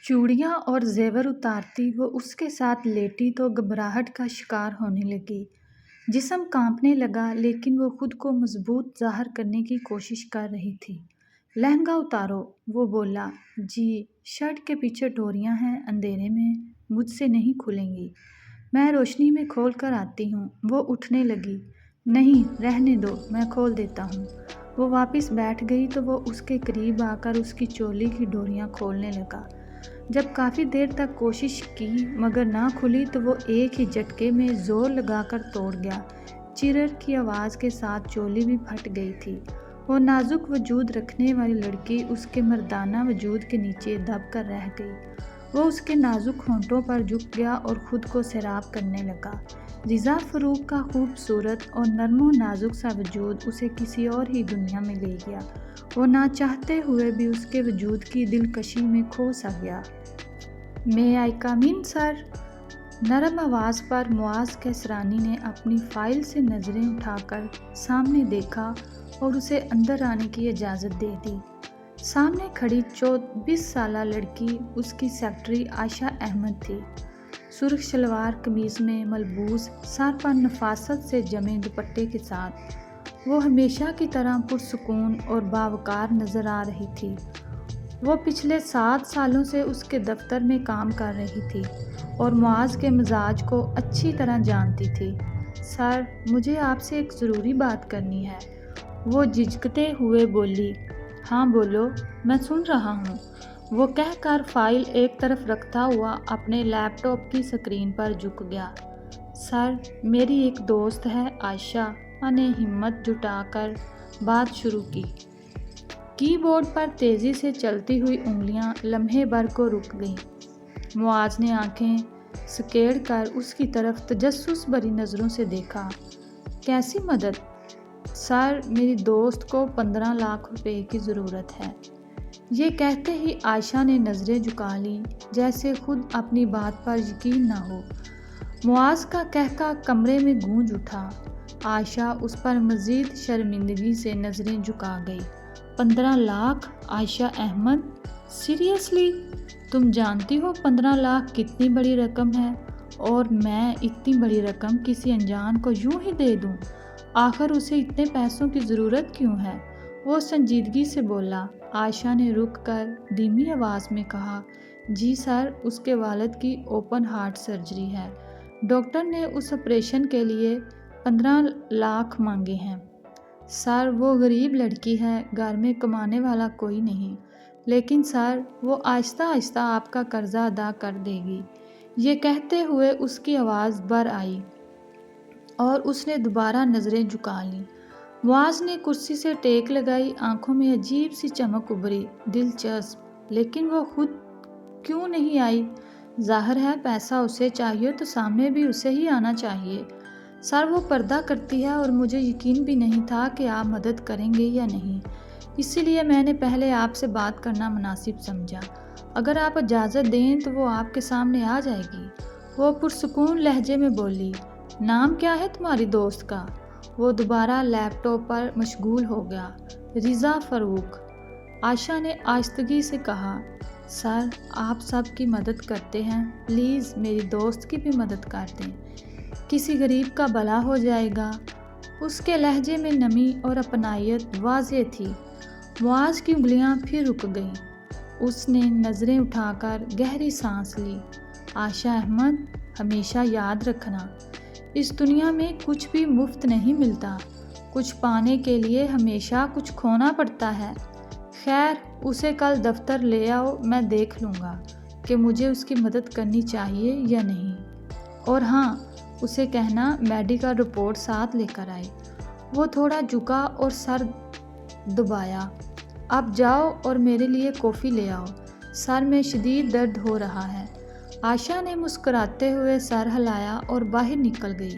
چوڑیاں اور زیور اتارتی وہ اس کے ساتھ لیٹی تو گھبراہٹ کا شکار ہونے لگی۔ جسم کانپنے لگا لیکن وہ خود کو مضبوط ظاہر کرنے کی کوشش کر رہی تھی۔ لہنگا اتارو، وہ بولا۔ جی، شرٹ کے پیچھے ڈوریاں ہیں، اندھیرے میں مجھ سے نہیں کھلیں گی، میں روشنی میں کھول کر آتی ہوں۔ وہ اٹھنے لگی۔ نہیں، رہنے دو، میں کھول دیتا ہوں۔ وہ واپس بیٹھ گئی تو وہ اس کے قریب آ کر اس کی چولی کی ڈوریاں کھولنے لگا۔ جب کافی دیر تک کوشش کی مگر نہ کھلی تو وہ ایک ہی جھٹکے میں زور لگا کر توڑ گیا۔ چرر کی آواز کے ساتھ چولی بھی پھٹ گئی تھی۔ وہ نازک وجود رکھنے والی لڑکی اس کے مردانہ وجود کے نیچے دب کر رہ گئی۔ وہ اس کے نازک ہونٹوں پر جھک گیا اور خود کو سیراب کرنے لگا۔ رضا فاروق کا خوبصورت اور نرم و نازک سا وجود اسے کسی اور ہی دنیا میں لے گیا۔ وہ نہ چاہتے ہوئے بھی اس کے وجود کی دلکشی میں کھو سا گیا۔ "May I come in, sir?" نرم آواز پر معاذ کیسرانی نے اپنی فائل سے نظریں اٹھا کر سامنے دیکھا اور اسے اندر آنے کی اجازت دے دی۔ سامنے کھڑی 24 سالہ لڑکی اس کی سیکرٹری عائشہ احمد تھی۔ سرخ شلوار قمیض میں ملبوس، سر پر نفاست سے جمے دوپٹے کے ساتھ وہ ہمیشہ کی طرح پرسکون اور باوقار نظر آ رہی تھی۔ وہ پچھلے 7 سالوں سے اس کے دفتر میں کام کر رہی تھی اور معاذ کے مزاج کو اچھی طرح جانتی تھی۔ "سر، مجھے آپ سے ایک ضروری بات کرنی ہے." وہ جھجکتے ہوئے بولی۔ "ہاں بولو، میں سن رہا ہوں." وہ کہہ کر فائل ایک طرف رکھتا ہوا اپنے لیپ ٹاپ کی سکرین پر جھک گیا۔ "سر، میری ایک دوست ہے عائشہ" نے ہمت جٹا کر بات شروع کی۔ کی بورڈ پر تیزی سے چلتی ہوئی انگلیاں لمحے بھر کو رک گئیں۔ معاذ نے آنکھیں سکیڑ کر اس کی طرف تجسس بھری نظروں سے دیکھا۔ "کیسی مدد؟" "سر، میری دوست کو 15 لاکھ روپے کی ضرورت ہے۔" یہ کہتے ہی عائشہ نے نظریں جھکا لیں جیسے خود اپنی بات پر یقین نہ ہو۔ معاذ کا قہقہ کمرے میں گونج اٹھا۔ عائشہ اس پر مزید شرمندگی سے نظریں جھکا گئی۔ "15 لاکھ؟ عائشہ احمد، سیریسلی؟ تم جانتی ہو 15 لاکھ کتنی بڑی رقم ہے؟ اور میں اتنی بڑی رقم کسی انجان کو یوں ہی دے دوں؟ آخر اسے اتنے پیسوں کی ضرورت کیوں ہے؟" وہ سنجیدگی سے بولا۔ عائشہ نے رک کر دھیمی آواز میں کہا، "جی سر، اس کے والد کی اوپن ہارٹ سرجری ہے۔ ڈاکٹر نے اس آپریشن کے لیے 15 لاکھ مانگے ہیں۔ سر، وہ غریب لڑکی ہے، گھر میں کمانے والا کوئی نہیں، لیکن سر، وہ آہستہ آہستہ آپ کا قرضہ ادا کر دے گی۔" یہ کہتے ہوئے اس کی آواز بھر آئی اور اس نے دوبارہ نظریں جھکا لیں۔ معاذ نے کرسی سے ٹیک لگائی، آنکھوں میں عجیب سی چمک ابھری۔ "دلچسپ، لیکن وہ خود کیوں نہیں آئی؟ ظاہر ہے پیسہ اسے چاہیے تو سامنے بھی اسے ہی آنا چاہیے۔ سر، وہ پردہ کرتی ہے اور مجھے یقین بھی نہیں تھا کہ آپ مدد کریں گے یا نہیں، اسی لیے میں نے پہلے آپ سے بات کرنا مناسب سمجھا۔ اگر آپ اجازت دیں تو وہ آپ کے سامنے آ جائے گی۔ وہ پرسکون لہجے میں بولی۔ "نام کیا ہے تمہاری دوست کا؟" وہ دوبارہ لیپ ٹاپ پر مشغول ہو گیا۔ "رضا فاروق۔" عائشہ نے آہستگی سے کہا۔ "سر، آپ سب کی مدد کرتے ہیں، پلیز میری دوست کی بھی مدد کر دیں، کسی غریب کا بھلا ہو جائے گا۔" اس کے لہجے میں نمی اور اپنائیت واضح تھی۔ معاذ کی انگلیاں پھر رک گئیں۔ اس نے نظریں اٹھا کر گہری سانس لی۔ "عائشہ احمد، ہمیشہ یاد رکھنا، اس دنیا میں کچھ بھی مفت نہیں ملتا، کچھ پانے کے لیے ہمیشہ کچھ کھونا پڑتا ہے۔ خیر، اسے کل دفتر لے آؤ، میں دیکھ لوں گا کہ مجھے اس کی مدد کرنی چاہیے یا نہیں۔ اور ہاں، اسے کہنا میڈیکل رپورٹ ساتھ لے کر آئے۔" وہ تھوڑا جھکا اور سر دبایا۔ "اب جاؤ اور میرے لیے کافی لے آؤ، سر میں شدید درد ہو رہا ہے۔" عائشہ نے مسکراتے ہوئے سر ہلایا اور باہر نکل گئی۔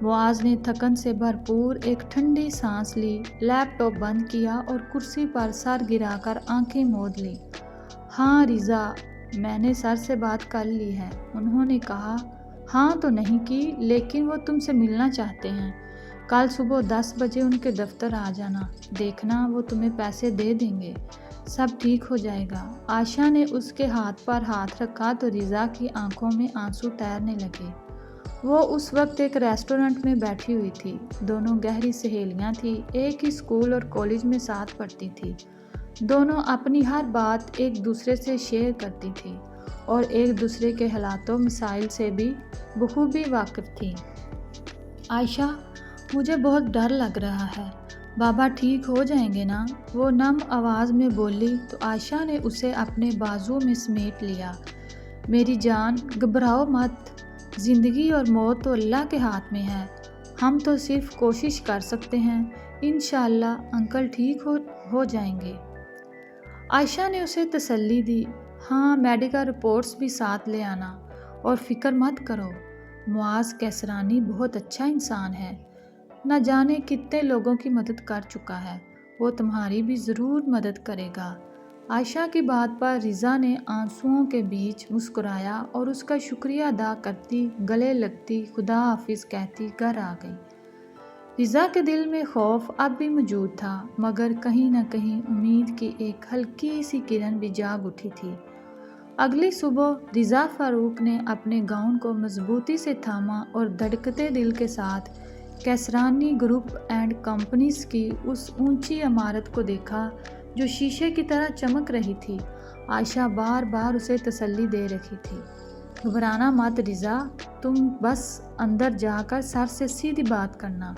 معاذ نے تھکن سے بھرپور ایک ٹھنڈی سانس لی، لیپ ٹاپ بند کیا اور کرسی پر سر گرا کر آنکھیں موند لیں۔ "ہاں رضا، میں نے سر سے بات کر لی ہے، انہوں نے کہا۔" "ہاں تو نہیں کی، لیکن وہ تم سے ملنا چاہتے ہیں۔ کل صبح 10 بجے ان کے دفتر آ جانا، دیکھنا وہ تمہیں پیسے دے دیں گے۔ سب ٹھیک ہو جائے گا۔ عائشہ نے اس کے ہاتھ پر ہاتھ رکھا تو رضا کی آنکھوں میں آنسو تیرنے لگے۔ وہ اس وقت ایک ریسٹورنٹ میں بیٹھی ہوئی تھی۔ دونوں گہری سہیلیاں تھیں، ایک ہی اسکول اور کالج میں ساتھ پڑھتی تھی۔ دونوں اپنی ہر بات ایک دوسرے سے شیئر کرتی تھی اور ایک دوسرے کے حالات و مسائل سے بھی بخوبی واقف تھیں۔ عائشہ، مجھے بہت ڈر لگ رہا ہے، بابا ٹھیک ہو جائیں گے نا؟ وہ نم آواز میں بولی تو عائشہ نے اسے اپنے بازو میں سمیٹ لیا۔ میری جان، گھبراؤ مت، زندگی اور موت تو اللہ کے ہاتھ میں ہے، ہم تو صرف کوشش کر سکتے ہیں، انشاءاللہ انکل ٹھیک ہو جائیں گے۔ عائشہ نے اسے تسلی دی۔ ہاں، میڈیکل رپورٹس بھی ساتھ لے آنا، اور فکر مت کرو، معاذ کیسرانی بہت اچھا انسان ہے، نہ جانے کتنے لوگوں کی مدد کر چکا ہے، وہ تمہاری بھی ضرور مدد کرے گا۔ عائشہ کی بات پر رضا نے آنسوؤں کے بیچ مسکرایا اور اس کا شکریہ ادا کرتی گلے لگتی خدا حافظ کہتی گھر آ گئی۔ رضا کے دل میں خوف اب بھی موجود تھا، مگر کہیں نہ کہیں امید کی ایک ہلکی سی کرن بھی جاگ اٹھی تھی۔ اگلی صبح رضا فاروق نے اپنے گاؤن کو مضبوطی سے تھاما اور دھڑکتے دل کے ساتھ کیسرانی گروپ اینڈ کمپنیز کی اس اونچی عمارت کو دیکھا جو شیشے کی طرح چمک رہی تھی۔ عائشہ بار بار اسے تسلی دے رہی تھی۔ گھبرانا مت رضا، تم بس اندر جا کر سر سے سیدھی بات کرنا،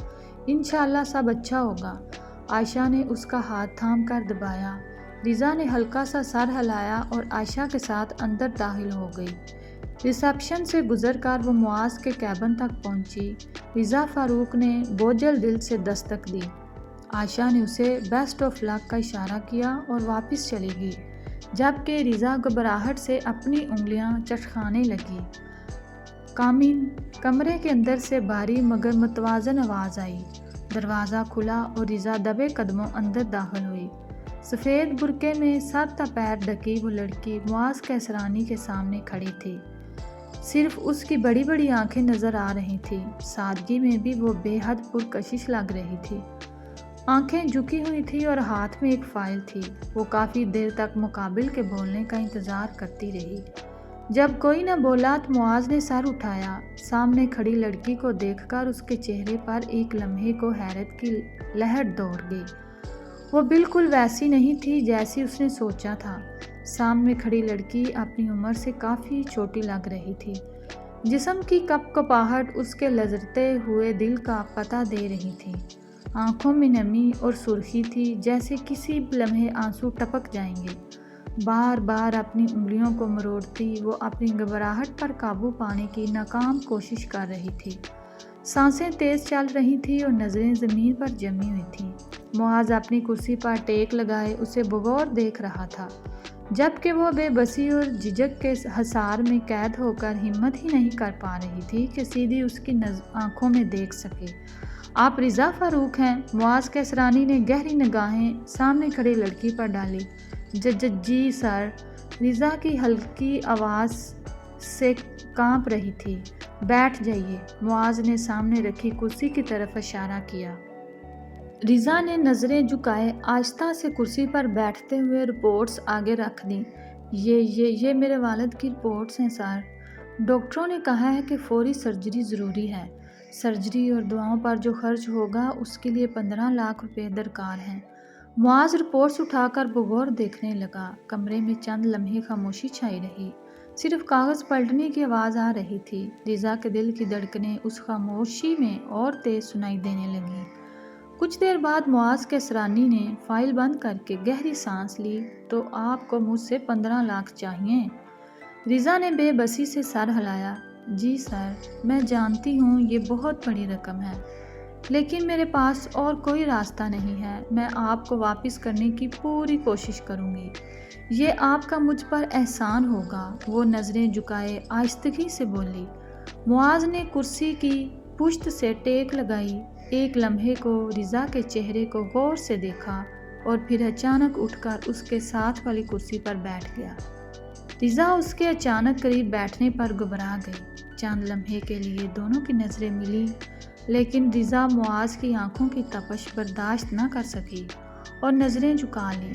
انشاءاللہ سب اچھا ہوگا۔ عائشہ نے اس کا ہاتھ تھام کر دبایا۔ رضا نے ہلکا سا سر ہلایا اور عائشہ کے ساتھ اندر داخل ہو گئی۔ ریسیپشن سے گزر کر وہ معاذ کے کیبن تک پہنچی۔ رضا فاروق نے بوجھل دل سے دستک دی۔ عائشہ نے اسے بیسٹ آف لک کا اشارہ کیا اور واپس چلی گئی، جبکہ رضا گھبراہٹ سے اپنی انگلیاں چٹکانے لگی۔ کمرے کے اندر سے بھاری مگر متوازن آواز آئی۔ دروازہ کھلا اور رضا دبے قدموں اندر داخل ہوئی۔ سفید برقعے میں سر تا پیر ڈھکی وہ لڑکی معاذ کیسرانی کے سامنے کھڑی تھی۔ صرف اس کی بڑی بڑی آنکھیں نظر آ رہی تھیں، سادگی میں بھی وہ بے حد پرکشش لگ رہی تھی۔ آنکھیں جھکی ہوئی تھی اور ہاتھ میں ایک فائل تھی۔ وہ کافی دیر تک مقابل کے بولنے کا انتظار کرتی رہی۔ جب کوئی نہ بولا تو معاذ نے سر اٹھایا۔ سامنے کھڑی لڑکی کو دیکھ کر اس کے چہرے پر ایک لمحے کو حیرت کی لہر دوڑ گئی۔ وہ بالکل ویسی نہیں تھی جیسی اس نے سوچا تھا۔ سامنے کھڑی لڑکی اپنی عمر سے کافی چھوٹی لگ رہی تھی۔ جسم کی کپ کپاہٹ اس کے لرزتے ہوئے دل کا پتہ دے رہی تھی۔ آنکھوں میں نمی اور سرخی تھی، جیسے کسی لمحے آنسو ٹپک جائیں گے۔ بار بار اپنی انگلیوں کو مروڑتی وہ اپنی گھبراہٹ پر قابو پانے کی ناکام کوشش کر رہی تھی۔ سانسیں تیز چل رہی تھیں اور نظریں زمین پر جمی ہوئی تھیں۔ معاذ اپنی کرسی پر ٹیک لگائے اسے بغور دیکھ رہا تھا، جبکہ وہ بے بسی اور جھجک کے حصار میں قید ہو کر ہمت ہی نہیں کر پا رہی تھی کہ سیدھی اس کی آنکھوں میں دیکھ سکے۔ آپ رضا فاروق ہیں؟ معاذ کیسرانی نے گہری نگاہیں سامنے کھڑی لڑکی پر ڈالی۔ جی سر، رضا کی ہلکی آواز سے کانپ رہی تھی۔ بیٹھ جائیے، معاذ نے سامنے رکھی کرسی کی طرف اشارہ کیا۔ رضا نے نظریں جھکائے آہستہ سے کرسی پر بیٹھتے ہوئے رپورٹس آگے رکھ دیں۔ یہ میرے والد کی رپورٹس ہیں سر۔ ڈاکٹروں نے کہا ہے کہ فوری سرجری ضروری ہے۔ سرجری اور دواؤں پر جو خرچ ہوگا اس کے لیے 15 لاکھ روپے درکار ہیں۔ معاذ رپورٹس اٹھا کر بغور دیکھنے لگا۔ کمرے میں چند لمحے خاموشی چھائی رہی، صرف کاغذ پلٹنے کی آواز آ رہی تھی۔ رضا کے دل کی دھڑکنیں اس خاموشی میں اور تیز سنائی دینے لگیں۔ کچھ دیر بعد معاذ کیسرانی نے فائل بند کر کے گہری سانس لی۔ تو آپ کو مجھ سے 15 لاکھ چاہیے؟ رضا نے بے بسی سے سر ہلایا۔ جی سر، میں جانتی ہوں یہ بہت بڑی رقم ہے، لیکن میرے پاس اور کوئی راستہ نہیں ہے۔ میں آپ کو واپس کرنے کی پوری کوشش کروں گی، یہ آپ کا مجھ پر احسان ہوگا۔ وہ نظریں جھکائے آہستگی سے بولی۔ معاذ نے کرسی کی پشت سے ٹیک لگائی، ایک لمحے کو رضا کے چہرے کو غور سے دیکھا اور پھر اچانک اٹھ کر اس کے ساتھ والی کرسی پر بیٹھ گیا۔ رضا اس کے اچانک قریب بیٹھنے پر گھبرا گئی۔ چند لمحے کے لیے دونوں کی نظریں ملیں، لیکن رضا معاذ کی آنکھوں کی تپش برداشت نہ کر سکی اور نظریں جھکا لیں۔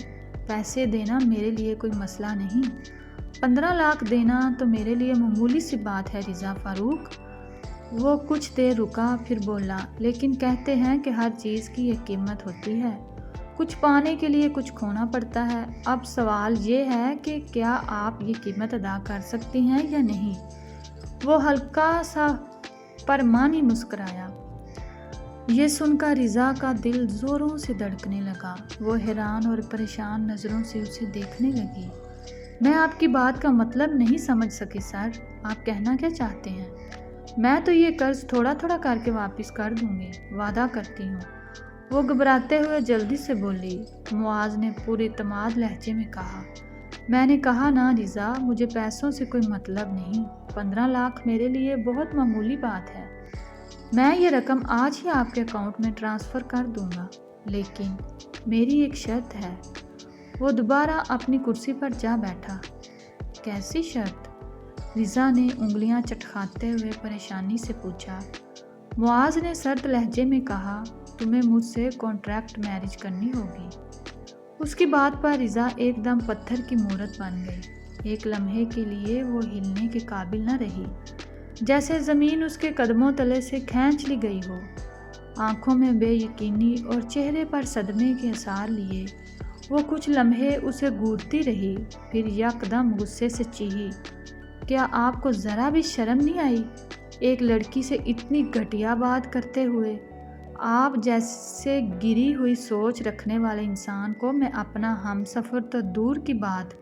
پیسے دینا میرے لیے کوئی مسئلہ نہیں۔ 15 لاکھ دینا تو میرے لیے معمولی سی بات ہے رضا فاروق۔ وہ کچھ دیر رکا پھر بولا، لیکن کہتے ہیں کہ ہر چیز کی ایک قیمت ہوتی ہے، کچھ پانے کے لیے کچھ کھونا پڑتا ہے۔ اب سوال یہ ہے کہ کیا آپ یہ قیمت ادا کر سکتی ہیں یا نہیں؟ وہ ہلکا سا پرمانی مسکرایا۔ یہ سن کر رضا کا دل زوروں سے دھڑکنے لگا۔ وہ حیران اور پریشان نظروں سے اسے دیکھنے لگی۔ میں آپ کی بات کا مطلب نہیں سمجھ سکی سر، آپ کہنا کیا چاہتے ہیں؟ میں تو یہ قرض تھوڑا تھوڑا کر کے واپس کر دوں گی، وعدہ کرتی ہوں۔ وہ گھبراتے ہوئے جلدی سے بولی۔ معاذ نے پورے اعتماد لہجے میں کہا، میں نے کہا نا رضا، مجھے پیسوں سے کوئی مطلب نہیں۔ 15 لاکھ میرے لیے بہت معمولی بات ہے۔ میں یہ رقم آج ہی آپ کے اکاؤنٹ میں ٹرانسفر کر دوں گا، لیکن میری ایک شرط ہے۔ وہ دوبارہ اپنی کرسی پر جا بیٹھا۔ کیسی شرط؟ رضا نے انگلیاں چٹکاتے ہوئے پریشانی سے پوچھا۔ معاذ نے سرد لہجے میں کہا، تمہیں مجھ سے کانٹریکٹ میرج کرنی ہوگی۔ اس کی بات پر رضا ایک دم پتھر کی مورت بن گئی۔ ایک لمحے کے لیے وہ ہلنے کے قابل نہ رہی، جیسے زمین اس کے قدموں تلے سے کھینچ لی گئی ہو۔ آنکھوں میں بے یقینی اور چہرے پر صدمے کے آثار لیے وہ کچھ لمحے اسے گھورتی رہی، پھر یکدم غصے سے چیخی، کیا آپ کو ذرا بھی شرم نہیں آئی ایک لڑکی سے اتنی گھٹیا بات کرتے ہوئے؟ آپ جیسے گری ہوئی سوچ رکھنے والے انسان کو میں اپنا ہم سفر تو دور کی بات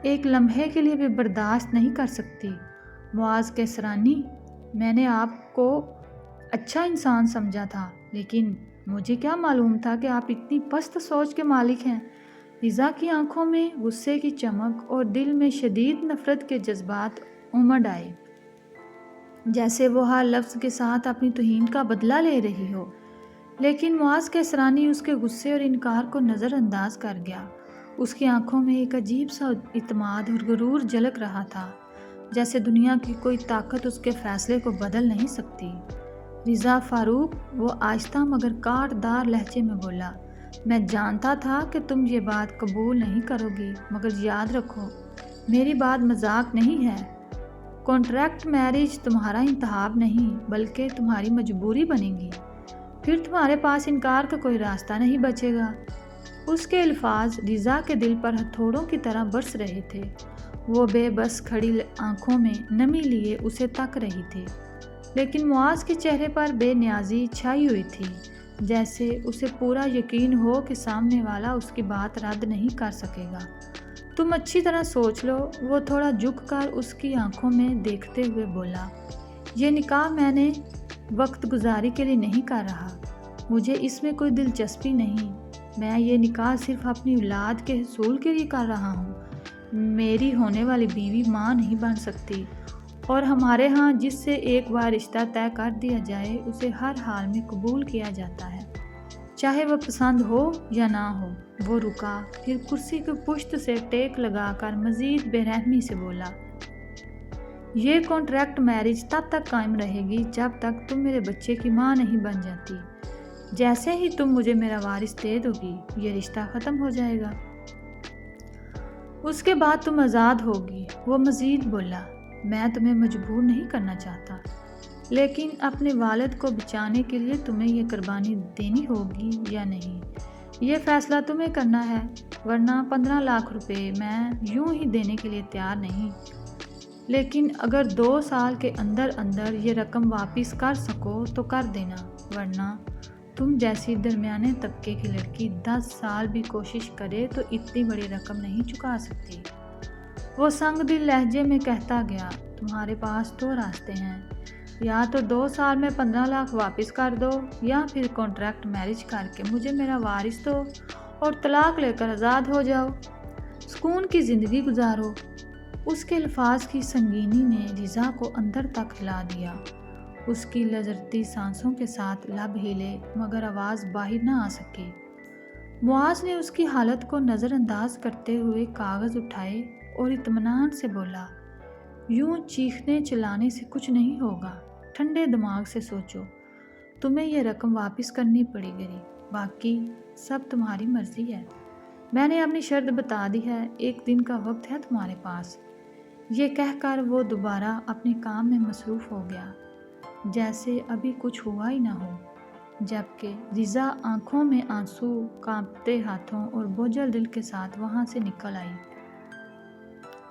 ایک لمحے کے لیے بھی برداشت نہیں کر سکتی۔ معاذ کیسرانی، میں نے آپ کو اچھا انسان سمجھا تھا، لیکن مجھے کیا معلوم تھا کہ آپ اتنی پست سوچ کے مالک ہیں۔ رضا کی آنکھوں میں غصے کی چمک اور دل میں شدید نفرت کے جذبات امڈ آئے، جیسے وہ ہر لفظ کے ساتھ اپنی توہین کا بدلہ لے رہی ہو۔ لیکن معاذ کیسرانی اس کے غصے اور انکار کو نظر انداز کر گیا۔ اس کی آنکھوں میں ایک عجیب سا اعتماد اور غرور جھلک رہا تھا، جیسے دنیا کی کوئی طاقت اس کے فیصلے کو بدل نہیں سکتی۔ رضا فاروق، وہ آہستہ مگر کاٹ دار لہجے میں بولا، میں جانتا تھا کہ تم یہ بات قبول نہیں کرو گی، مگر یاد رکھو میری بات مذاق نہیں ہے۔ کانٹریکٹ میرج تمہارا انتخاب نہیں بلکہ تمہاری مجبوری بنے گی، پھر تمہارے پاس انکار کا کوئی راستہ نہیں بچے گا۔ اس کے الفاظ رضا کے دل پر ہتھوڑوں کی طرح برس رہے تھے۔ وہ بے بس کھڑی آنکھوں میں نمی لیے اسے تک رہی تھی، لیکن معاذ کے چہرے پر بے نیازی چھائی ہوئی تھی، جیسے اسے پورا یقین ہو کہ سامنے والا اس کی بات رد نہیں کر سکے گا۔ تم اچھی طرح سوچ لو۔ وہ تھوڑا جھک کر اس کی آنکھوں میں دیکھتے ہوئے بولا، یہ نکاح میں نے وقت گزاری کے لیے نہیں کر رہا، مجھے اس میں کوئی دلچسپی نہیں۔ میں یہ نکاح صرف اپنی اولاد کے حصول کے لیے کر رہا ہوں۔ میری ہونے والی بیوی ماں نہیں بن سکتی، اور ہمارے ہاں جس سے ایک بار رشتہ طے کر دیا جائے اسے ہر حال میں قبول کیا جاتا ہے، چاہے وہ پسند ہو یا نہ ہو۔ وہ رکا، پھر کرسی کی پشت سے ٹیک لگا کر مزید بے رحمی سے بولا، یہ کانٹریکٹ میرج تب تک قائم رہے گی جب تک تم میرے بچے کی ماں نہیں بن جاتی۔ جیسے ہی تم مجھے میرا وارث دے دو گی، یہ رشتہ ختم ہو جائے گا۔ اس کے بعد تم آزاد ہوگی۔ وہ مزید بولا، میں تمہیں مجبور نہیں کرنا چاہتا، لیکن اپنے والد کو بچانے کے لیے تمہیں یہ قربانی دینی ہوگی یا نہیں، یہ فیصلہ تمہیں کرنا ہے، ورنہ 15 لاکھ روپے میں یوں ہی دینے کے لیے تیار نہیں، لیکن اگر 2 سال کے اندر اندر یہ رقم واپس کر سکو تو کر دینا، ورنہ تم جیسی درمیانے طبقے کی لڑکی 10 سال بھی کوشش کرے تو اتنی بڑی رقم نہیں چکا سکتی۔ وہ سنگ دل لہجے میں کہتا گیا، تمہارے پاس 2 راستے ہیں، یا تو 2 سال میں 15 لاکھ واپس کر دو، یا پھر کانٹریکٹ میرج کر کے مجھے میرا وارث دو اور طلاق لے کر آزاد ہو جاؤ، سکون کی زندگی گزارو۔ اس کے الفاظ کی سنگینی نے رضا کو اندر تک ہلا دیا۔ اس کی لرزتی سانسوں کے ساتھ لب ہلے مگر آواز باہر نہ آ سکی۔ معاذ نے اس کی حالت کو نظر انداز کرتے ہوئے کاغذ اٹھائے اور اطمینان سے بولا، یوں چیخنے چلانے سے کچھ نہیں ہوگا، ٹھنڈے دماغ سے سوچو، تمہیں یہ رقم واپس کرنی پڑے گی، باقی سب تمہاری مرضی ہے۔ میں نے اپنی شرط بتا دی ہے، 1 دن کا وقت ہے تمہارے پاس۔ یہ کہہ کر وہ دوبارہ اپنے کام میں مصروف ہو گیا، جیسے ابھی کچھ ہوا ہی نہ ہو، جبکہ رضا آنکھوں میں آنسو، کانپتے ہاتھوں اور بوجھل دل کے ساتھ وہاں سے نکل آئی۔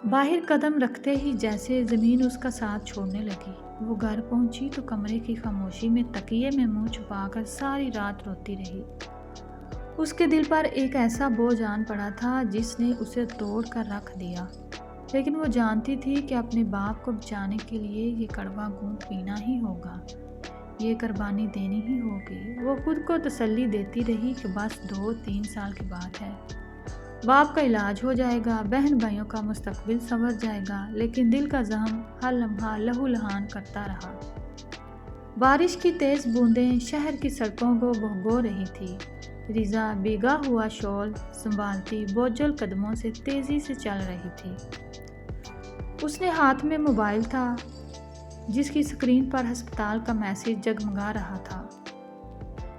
باہر قدم رکھتے ہی جیسے زمین اس کا ساتھ چھوڑنے لگی۔ وہ گھر پہنچی تو کمرے کی خاموشی میں تکیے میں منہ چھپا کر ساری رات روتی رہی۔ اس کے دل پر ایک ایسا بوجھ آن پڑا تھا جس نے اسے توڑ کر رکھ دیا، لیکن وہ جانتی تھی کہ اپنے باپ کو بچانے کے لیے یہ کڑوا گھونٹ پینا ہی ہوگا، یہ قربانی دینی ہی ہوگی۔ وہ خود کو تسلی دیتی رہی کہ بس 2-3 سال کی بات ہے، باپ کا علاج ہو جائے گا، بہن بھائیوں کا مستقبل سنور جائے گا، لیکن دل کا زخم ہر لمحہ لہو لہان کرتا رہا۔ بارش کی تیز بوندیں شہر کی سڑکوں کو بھگو رہی تھی۔ رضا بھیگا ہوا شال سنبھالتی بوجھل قدموں سے تیزی سے چل رہی تھی۔ اس نے ہاتھ میں موبائل تھا جس کی سکرین پر ہسپتال کا میسج جگمگا رہا تھا۔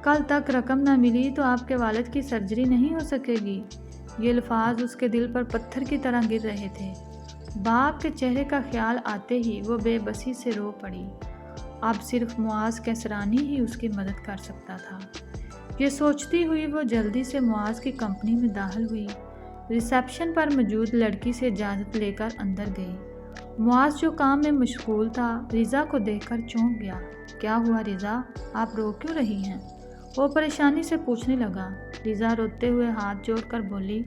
کل تک رقم نہ ملی تو آپ کے والد کی سرجری نہیں ہو سکے گی۔ یہ الفاظ اس کے دل پر پتھر کی طرح گر رہے تھے۔ باپ کے چہرے کا خیال آتے ہی وہ بے بسی سے رو پڑی۔ اب صرف معاذ کیسرانی ہی اس کی مدد کر سکتا تھا۔ یہ سوچتی ہوئی وہ جلدی سے معاذ کی کمپنی میں داخل ہوئی۔ ریسیپشن پر موجود لڑکی سے اجازت لے کر اندر گئی۔ معاذ جو کام میں مشغول تھا، رضا کو دیکھ کر چونک گیا۔ کیا ہوا رضا، آپ رو کیوں رہی ہیں؟ وہ پریشانی سے پوچھنے لگا۔ رضا روتے ہوئے ہاتھ جوڑ کر بولی،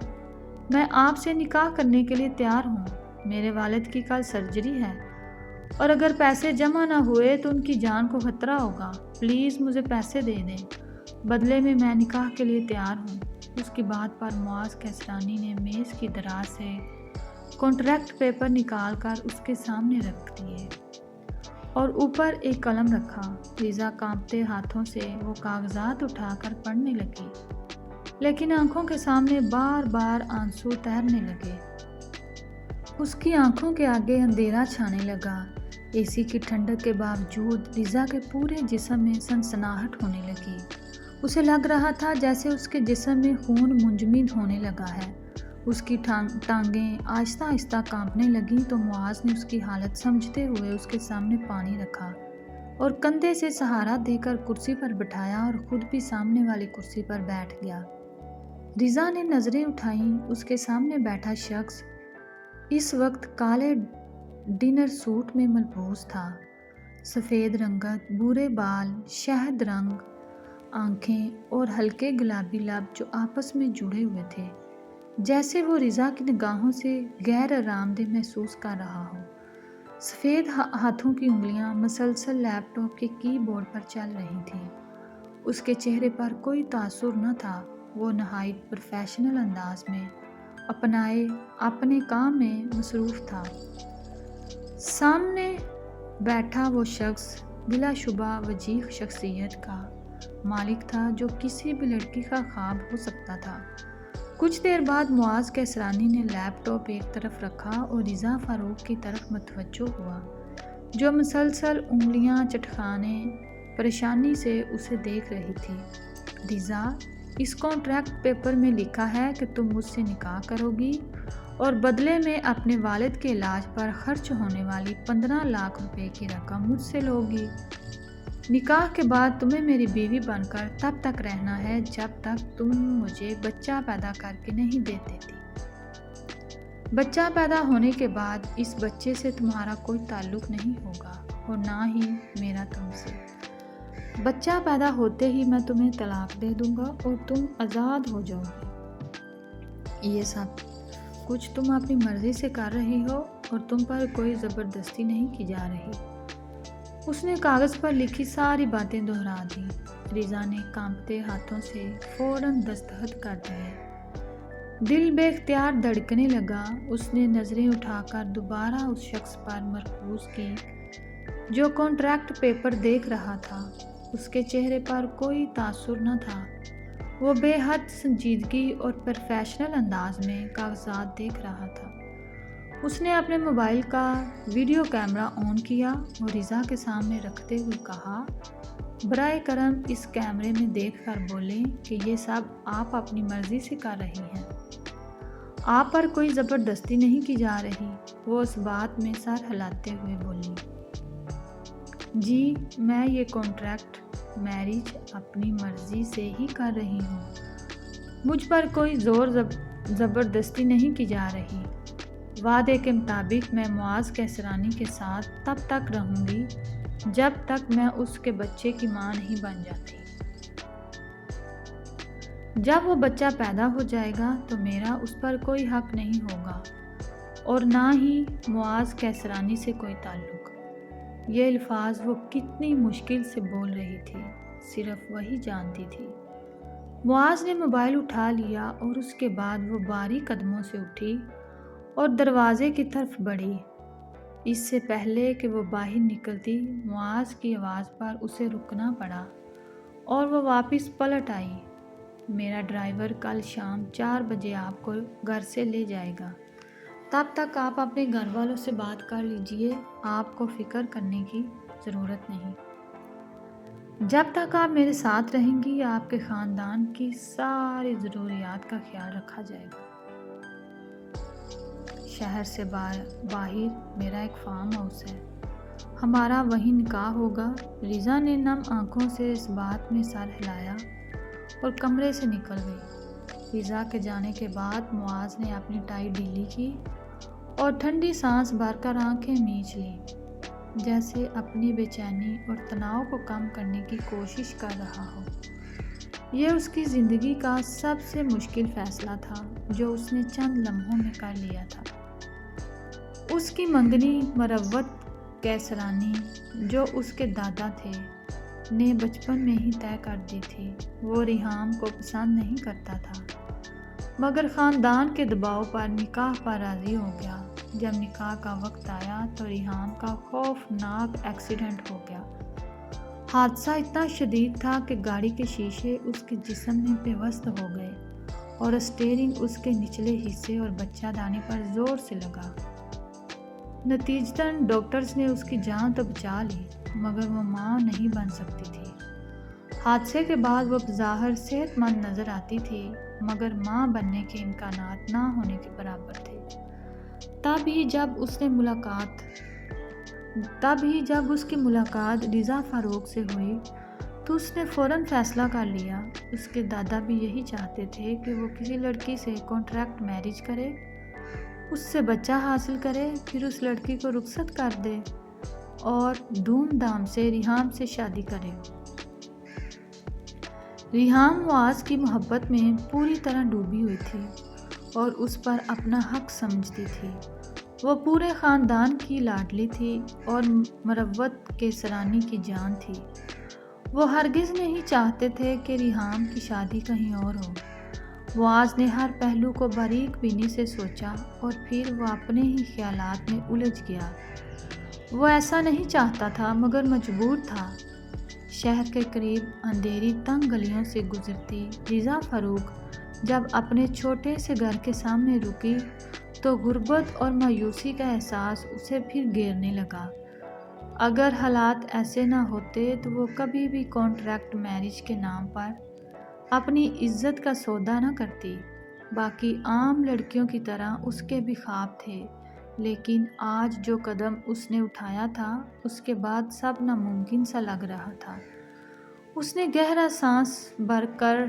میں آپ سے نکاح کرنے کے لیے تیار ہوں۔ میرے والد کی کل سرجری ہے اور اگر پیسے جمع نہ ہوئے تو ان کی جان کو خطرہ ہوگا۔ پلیز مجھے پیسے دے دیں، بدلے میں نکاح کے لیے تیار ہوں۔ اس کی بات پر معاذ کیسرانی نے میز کی دراز سے کانٹریکٹ پیپر نکال کر اس کے سامنے رکھ دیے اور اوپر ایک قلم رکھا۔ رضا کانپتے ہاتھوں سے وہ کاغذات اٹھا کر پڑھنے لگی، لیکن آنکھوں کے سامنے بار بار آنسو تیرنے لگے۔ اس کی آنکھوں کے آگے اندھیرا چھانے لگا۔ اے سی کی ٹھنڈک کے باوجود رضا کے پورے جسم میں سنسناہٹ ہونے لگی۔ اسے لگ رہا تھا جیسے اس کے جسم میں خون منجمد ہونے لگا ہے۔ اس کی ٹانگیں آہستہ آہستہ کانپنے لگیں تو معاذ نے اس کی حالت سمجھتے ہوئے اس کے سامنے پانی رکھا اور کندھے سے سہارا دے کر کرسی پر بٹھایا اور خود بھی سامنے والی کرسی پر بیٹھ گیا۔ رضا نے نظریں اٹھائیں۔ اس کے سامنے بیٹھا شخص اس وقت کالے ڈنر سوٹ میں ملبوس تھا۔ سفید رنگت، بھورے بال، شہد رنگ آنکھیں اور ہلکے گلابی لب جو آپس میں جڑے ہوئے تھے، جیسے وہ رضا کی نگاہوں سے غیر آرام دہ محسوس کر رہا ہو۔ سفید ہاتھوں کی انگلیاں مسلسل لیپ ٹاپ کے کی بورڈ پر چل رہی تھیں۔ اس کے چہرے پر کوئی تاثر نہ تھا۔ وہ نہایت پروفیشنل انداز میں اپنے کام میں مصروف تھا۔ سامنے بیٹھا وہ شخص بلا شبہ وجیح شخصیت کا مالک تھا جو کسی بھی لڑکی کا خواب ہو سکتا تھا۔ کچھ دیر بعد معاذ کیسرانی نے لیپ ٹاپ ایک طرف رکھا اور رضا فاروق کی طرف متوجہ ہوا، جو مسلسل انگلیاں چٹکانے پریشانی سے اسے دیکھ رہی تھی۔ رضا، اس کانٹریکٹ پیپر میں لکھا ہے کہ تم مجھ سے نکاح کرو گی اور بدلے میں اپنے والد کے علاج پر خرچ ہونے والی 15 لاکھ روپے کی رقم مجھ سے لوگی۔ نکاح کے بعد تمہیں میری بیوی بن کر تب تک رہنا ہے جب تک تم مجھے بچہ پیدا کر کے نہیں دے دیتی۔ بچہ پیدا ہونے کے بعد اس بچے سے تمہارا کوئی تعلق نہیں ہوگا اور نہ ہی میرا تم سے۔ بچہ پیدا ہوتے ہی میں تمہیں طلاق دے دوں گا اور تم آزاد ہو جاؤ گی۔ یہ سب کچھ تم اپنی مرضی سے کر رہی ہو اور تم پر کوئی زبردستی نہیں کی جا رہی۔ اس نے کاغذ پر لکھی ساری باتیں دہرا دیں۔ رضا نے کانپتے ہاتھوں سے فوراً دستخط کر دیے۔ دل بے اختیار دھڑکنے لگا۔ اس نے نظریں اٹھا کر دوبارہ اس شخص پر مرکوز کی جو کانٹریکٹ پیپر دیکھ رہا تھا۔ اس کے چہرے پر کوئی تاثر نہ تھا۔ وہ بے حد سنجیدگی اور پروفیشنل انداز میں کاغذات دیکھ رہا تھا۔ اس نے اپنے موبائل کا ویڈیو کیمرہ آن کیا اور رضا کے سامنے رکھتے ہوئے کہا، برائے کرم اس کیمرے میں دیکھ کر بولیں کہ یہ سب آپ اپنی مرضی سے کر رہی ہیں۔ آپ پر کوئی زبردستی نہیں کی جا رہی، وہ اس بات میں سر ہلاتے ہوئے بولی۔ جی، میں یہ کانٹریکٹ میرج اپنی مرضی سے ہی کر رہی ہوں، مجھ پر کوئی زور زبردستی نہیں کی جا رہی۔ وعدے کے مطابق میں معاذ کیسرانی کے ساتھ تب تک رہوں گی جب تک میں اس کے بچے کی ماں نہیں بن جاتی۔ جب وہ بچہ پیدا ہو جائے گا تو میرا اس پر کوئی حق نہیں ہوگا اور نہ ہی معاذ کیسرانی سے کوئی تعلق۔ یہ الفاظ وہ کتنی مشکل سے بول رہی تھی، صرف وہی جانتی تھی۔ معاذ نے موبائل اٹھا لیا اور اس کے بعد وہ بھاری قدموں سے اٹھی اور دروازے کی طرف بڑھی۔ اس سے پہلے کہ وہ باہر نکلتی، معاذ کی آواز پر اسے رکنا پڑا اور وہ واپس پلٹ آئی۔ میرا ڈرائیور کل شام 4 بجے آپ کو گھر سے لے جائے گا، تب تک آپ اپنے گھر والوں سے بات کر لیجئے، آپ کو فکر کرنے کی ضرورت نہیں۔ جب تک آپ میرے ساتھ رہیں گی، آپ کے خاندان کی ساری ضروریات کا خیال رکھا جائے گا۔ شہر سے باہر میرا ایک فارم ہاؤس ہے، ہمارا وہیں نکاح ہوگا۔ ریزا نے نم آنکھوں سے اس بات میں سر ہلایا اور کمرے سے نکل گئی۔ ریزا کے جانے کے بعد معاذ نے اپنی ٹائی ڈھیلی کی اور ٹھنڈی سانس بھر کر آنکھیں میچ لیں، جیسے اپنی بے چینی اور تناؤ کو کم کرنے کی کوشش کر رہا ہو۔ یہ اس کی زندگی کا سب سے مشکل فیصلہ تھا جو اس نے چند لمحوں میں کر لیا تھا۔ اس کی منگنی مروت کیسرانی، جو اس کے دادا تھے، نے بچپن میں ہی طے کر دی تھی۔ وہ ریحام کو پسند نہیں کرتا تھا، مگر خاندان کے دباؤ پر نکاح پر راضی ہو گیا۔ جب نکاح کا وقت آیا تو ریحام کا خوفناک ایکسیڈنٹ ہو گیا۔ حادثہ اتنا شدید تھا کہ گاڑی کے شیشے اس کے جسم میں پیوست ہو گئے اور اسٹیئرنگ اس کے نچلے حصے اور بچہ دانے پر زور سے لگا۔ نتیجتاً ڈاکٹرز نے اس کی جان تو بچا لی، مگر وہ ماں نہیں بن سکتی تھی۔ حادثے کے بعد وہ بظاہر صحت مند نظر آتی تھی، مگر ماں بننے کے امکانات نہ ہونے کے برابر تھے۔ تب ہی جب اس کی ملاقات ریزا فاروق سے ہوئی تو اس نے فوراً فیصلہ کر لیا۔ اس کے دادا بھی یہی چاہتے تھے کہ وہ کسی لڑکی سے کانٹریکٹ میرج کرے، اس سے بچہ حاصل کرے، پھر اس لڑکی کو رخصت کر دے اور دھوم دھام سے ریحام سے شادی کرے۔ ریحام معاذ کی محبت میں پوری طرح ڈوبی ہوئی تھی اور اس پر اپنا حق سمجھتی تھی۔ وہ پورے خاندان کی لاڈلی تھی اور مروت کیسرانی کی جان تھی۔ وہ ہرگز نہیں چاہتے تھے کہ ریحام کی شادی کہیں اور ہو۔ معاذ نے ہر پہلو کو باریک بینی سے سوچا اور پھر وہ اپنے ہی خیالات میں الجھ گیا۔ وہ ایسا نہیں چاہتا تھا مگر مجبور تھا۔ شہر کے قریب اندھیری تنگ گلیوں سے گزرتی ریزا فاروق جب اپنے چھوٹے سے گھر کے سامنے رکی تو غربت اور مایوسی کا احساس اسے پھر گھیرنے لگا۔ اگر حالات ایسے نہ ہوتے تو وہ کبھی بھی کانٹریکٹ میرج کے نام پر اپنی عزت کا سودا نہ کرتی۔ باقی عام لڑکیوں کی طرح اس کے بھی خواب تھے، لیکن آج جو قدم اس نے اٹھایا تھا اس کے بعد سب ناممکن سا لگ رہا تھا۔ اس نے گہرا سانس بھر کر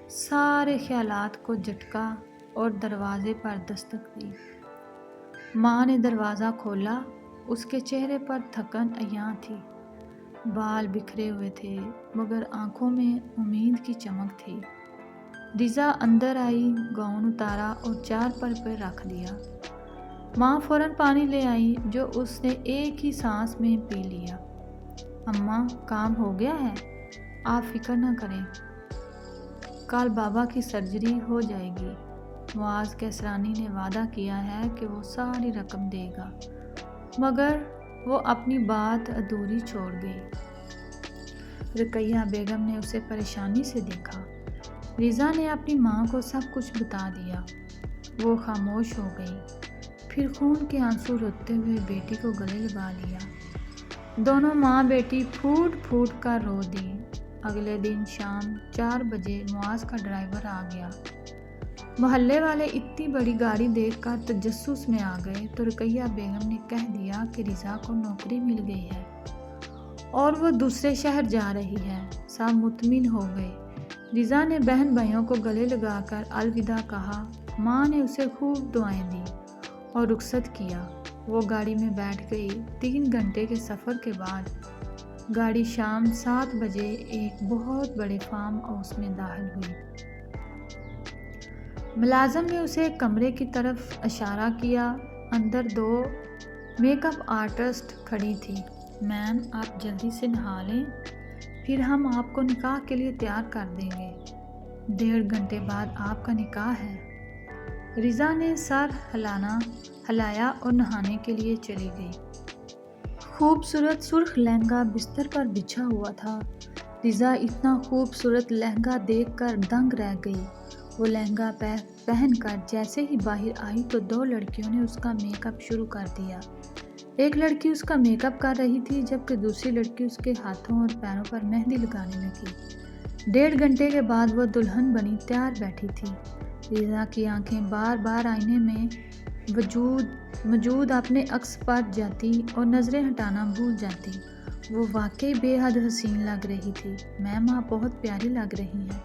سارے خیالات کو جھٹکا اور دروازے پر دستک دی۔ ماں نے دروازہ کھولا۔ اس کے چہرے پر تھکن عیاں تھی، بال بکھرے ہوئے تھے مگر آنکھوں میں امید کی چمک تھی۔ ریزا اندر آئی، گاؤن اتارا اور چارپائی پر رکھ دیا۔ ماں فوراً پانی لے آئی جو اس نے ایک ہی سانس میں پی لیا۔ اماں، کام ہو گیا ہے، آپ فکر نہ کریں، کل بابا کی سرجری ہو جائے گی۔ معاذ کیسرانی نے وعدہ کیا ہے کہ وہ ساری رقم دے گا، مگر وہ اپنی بات ادھوری چھوڑ گئی۔ رقیہ بیگم نے اسے پریشانی سے دیکھا۔ ریزا نے اپنی ماں کو سب کچھ بتا دیا۔ وہ خاموش ہو گئی، پھر خون کے آنسو روتے ہوئے بیٹی کو گلے لگا لیا۔ دونوں ماں بیٹی پھوٹ پھوٹ کر رو دی۔ اگلے دن شام 4 بجے معاذ کا ڈرائیور آ گیا۔ محلے والے اتنی بڑی گاڑی دیکھ کر تجسس میں آ گئے تو رقیہ بیگم نے کہہ دیا کہ رضا کو نوکری مل گئی ہے اور وہ دوسرے شہر جا رہی ہے۔ سب مطمئن ہو گئے۔ رضا نے بہن بھائیوں کو گلے لگا کر الوداع کہا۔ ماں نے اسے خوب دعائیں دی اور رخصت کیا۔ وہ گاڑی میں بیٹھ گئی۔ 3 گھنٹے کے سفر کے بعد گاڑی شام 7 بجے ایک بہت بڑے فارم ہاؤس میں داخل ہوئی۔ ملازم نے اسے ایک کمرے کی طرف اشارہ کیا۔ اندر 2 میک اپ آرٹسٹ کھڑی تھی۔ میم، آپ جلدی سے نہا لیں، پھر ہم آپ کو نکاح کے لیے تیار کر دیں گے۔ 1.5 گھنٹے بعد آپ کا نکاح ہے۔ رضا نے سر ہلایا اور نہانے کے لیے چلی گئی۔ خوبصورت سرخ لہنگا بستر پر بچھا ہوا تھا۔ رضا اتنا خوبصورت لہنگا دیکھ کر دنگ رہ گئی۔ وہ لہنگا پہن کر جیسے ہی باہر آئی تو 2 لڑکیوں نے اس کا میک اپ شروع کر دیا۔ ایک لڑکی اس کا میک اپ کر رہی تھی جبکہ دوسری لڑکی اس کے ہاتھوں اور پیروں پر مہندی لگانے لگی۔ 1.5 گھنٹے کے بعد وہ دلہن بنی تیار بیٹھی تھی۔ رضا کی آنکھیں بار بار آئینے میں موجود اپنے عکس پر جاتی اور نظریں ہٹانا بھول جاتی۔ وہ واقعی بے حد حسین لگ رہی تھی۔ میم، آپ بہت پیاری لگ رہی ہیں۔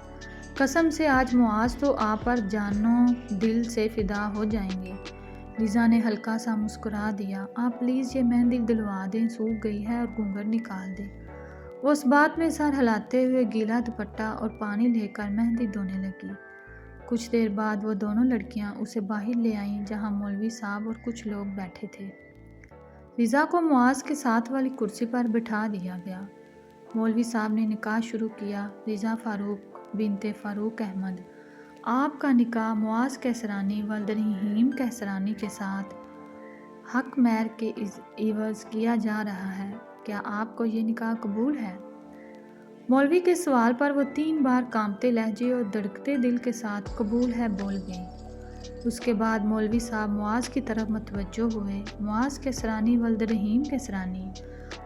قسم سے آج معاذ تو آپ پر جانوں دل سے فدا ہو جائیں گے۔ رضا نے ہلکا سا مسکرا دیا۔ آپ پلیز یہ مہندی دلوا دیں، سوکھ گئی ہے، اور گھونگھٹ نکال دیں۔ وہ اس بات میں سر ہلاتے ہوئے گیلا دوپٹہ اور پانی لے کر مہندی دھونے لگی۔ کچھ دیر بعد وہ دونوں لڑکیاں اسے باہر لے آئیں جہاں مولوی صاحب اور کچھ لوگ بیٹھے تھے۔ رضا کو معاذ کے ساتھ والی کرسی پر بٹھا دیا گیا۔ مولوی صاحب نے نکاح شروع کیا۔ رضا فاروق بنت فاروق احمد، آپ کا نکاح معاذ کیسرانی ولد رحیم کیسرانی کے ساتھ حق مہر کے عوض کیا جا رہا ہے۔ کیا آپ کو یہ نکاح قبول ہے؟ مولوی کے سوال پر وہ 3 بار کانپتے لہجے اور دھڑکتے دل کے ساتھ قبول ہے بول گئی۔ اس کے بعد مولوی صاحب معاذ کی طرف متوجہ ہوئے۔ معاذ کیسرانی ولد رحیم کیسرانی،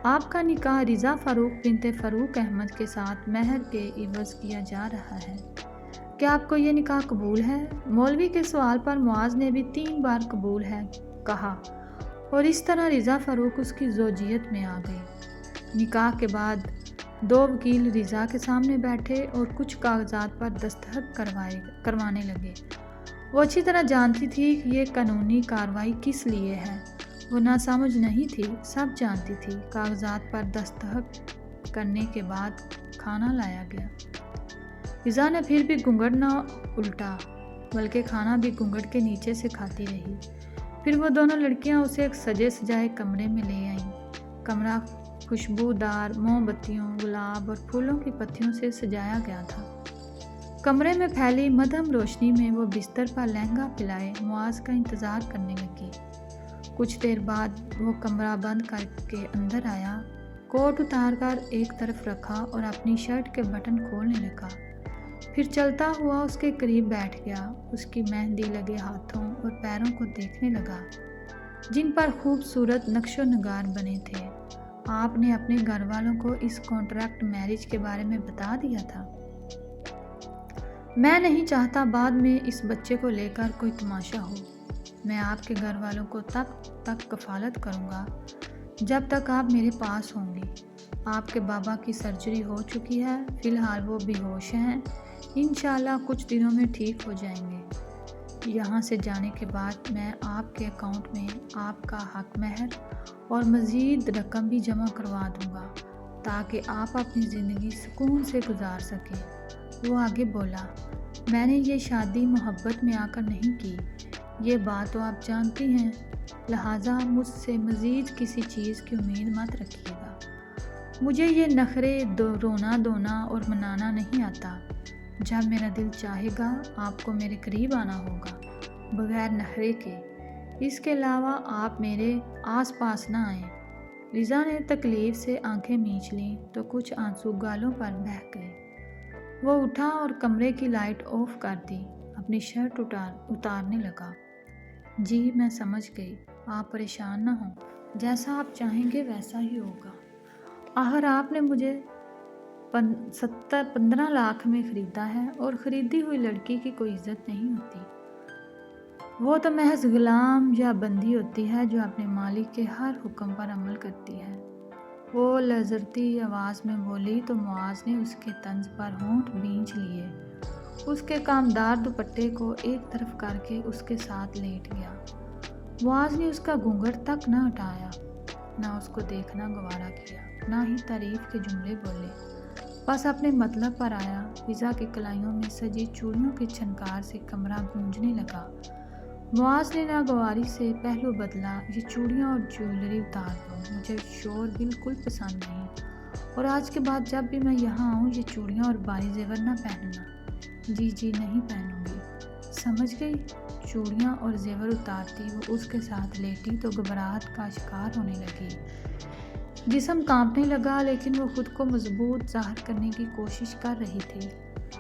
آپ کا نکاح رضا فاروق بنت فاروق احمد کے ساتھ مہر کے عوض کیا جا رہا ہے۔ کیا آپ کو یہ نکاح قبول ہے؟ مولوی کے سوال پر معاذ نے بھی 3 بار قبول ہے کہا اور اس طرح رضا فاروق اس کی زوجیت میں آ گئی۔ نکاح کے بعد 2 وکیل رضا کے سامنے بیٹھے اور کچھ کاغذات پر دستخط کروانے لگے۔ وہ اچھی طرح جانتی تھی کہ یہ قانونی کارروائی کس لیے ہے۔ وہ ناسمجھ نہیں تھی، سب جانتی تھی۔ کاغذات پر دستخط کرنے کے بعد کھانا لایا گیا۔ رضا نے پھر بھی گھونگھٹ نہ الٹا بلکہ کھانا بھی گھونگھٹ کے نیچے سے کھاتی رہی۔ پھر وہ دونوں لڑکیاں اسے ایک سجے سجائے کمرے میں لے آئیں۔ کمرہ خوشبودار موم بتیوں، گلاب اور پھولوں کی پتیوں سے سجایا گیا تھا۔ کمرے میں پھیلی مدھم روشنی میں وہ بستر پر لہنگا پھیلائے معاذ کا انتظار کرنے لگی۔ کچھ دیر بعد وہ کمرہ بند کر کے اندر آیا، کوٹ اتار کر ایک طرف رکھا اور اپنی شرٹ کے بٹن کھولنے لگا۔ پھر چلتا ہوا اس کے قریب بیٹھ گیا۔ اس کی مہندی لگے ہاتھوں اور پیروں کو دیکھنے لگا جن پر خوبصورت نقش و نگار بنے تھے۔ آپ نے اپنے گھر والوں کو اس کانٹریکٹ میرج کے بارے میں بتا دیا تھا؟ میں نہیں چاہتا بعد میں اس بچے کو لے کر کوئی تماشا ہو۔ میں آپ کے گھر والوں کو تب تک کفالت کروں گا جب تک آپ میرے پاس ہوں گی۔ آپ کے بابا کی سرجری ہو چکی ہے، فی الحال وہ بے ہوش ہیں، انشاءاللہ کچھ دنوں میں ٹھیک ہو جائیں گے۔ یہاں سے جانے کے بعد میں آپ کے اکاؤنٹ میں آپ کا حق مہر اور مزید رقم بھی جمع کروا دوں گا تاکہ آپ اپنی زندگی سکون سے گزار سکیں۔ وہ آگے بولا، میں نے یہ شادی محبت میں آ کر نہیں کی، یہ بات تو آپ جانتی ہیں، لہٰذا مجھ سے مزید کسی چیز کی امید مت رکھیے گا۔ مجھے یہ نخرے رونا دھونا اور منانا نہیں آتا۔ جب میرا دل چاہے گا آپ کو میرے قریب آنا ہوگا بغیر نخرے کے، اس کے علاوہ آپ میرے آس پاس نہ آئیں۔ رضا نے تکلیف سے آنکھیں مینچ لیں تو کچھ آنسو گالوں پر بہہ گئے۔ وہ اٹھا اور کمرے کی لائٹ آف کر دی، اپنی شرٹ اتارنے لگا۔ جی میں سمجھ گئی، آپ پریشان نہ ہوں، جیسا آپ چاہیں گے ویسا ہی ہوگا۔ آخر آپ نے مجھے 15 لاکھ میں خریدا ہے اور خریدی ہوئی لڑکی کی کوئی عزت نہیں ہوتی۔ وہ تو محض غلام یا بندی ہوتی ہے جو اپنے مالک کے ہر حکم پر عمل کرتی ہے، وہ لرزتی آواز میں بولی تو معاذ نے اس کے طنز پر ہونٹ بھینچ لیے۔ اس کے کامدار دوپٹے کو ایک طرف کر کے اس کے ساتھ لیٹ گیا۔ معاذ نے اس کا گھونگھٹ تک نہ ہٹایا، نہ اس کو دیکھنا گوارا کیا، نہ ہی تعریف کے جملے بولے، بس اپنے مطلب پر آیا۔ فضا کی کلائیوں میں سجی چوڑیوں کی چھنکار سے کمرہ گونجنے لگا۔ معاذ نے ناگواری سے پہلو بدلا، یہ چوڑیاں اور جیولری اتار دو، مجھے شور بالکل پسند نہیں، اور آج کے بعد جب بھی میں یہاں آؤں یہ چوڑیاں اور بھاری زیور نہ پہننا۔ جی نہیں پہنوں گی، سمجھ گئی؟ چوڑیاں اور زیور اتارتی وہ اس کے ساتھ لیٹی تو گھبراہٹ کا شکار ہونے لگی۔ جسم کانپنے لگا لیکن وہ خود کو مضبوط ظاہر کرنے کی کوشش کر رہی تھی۔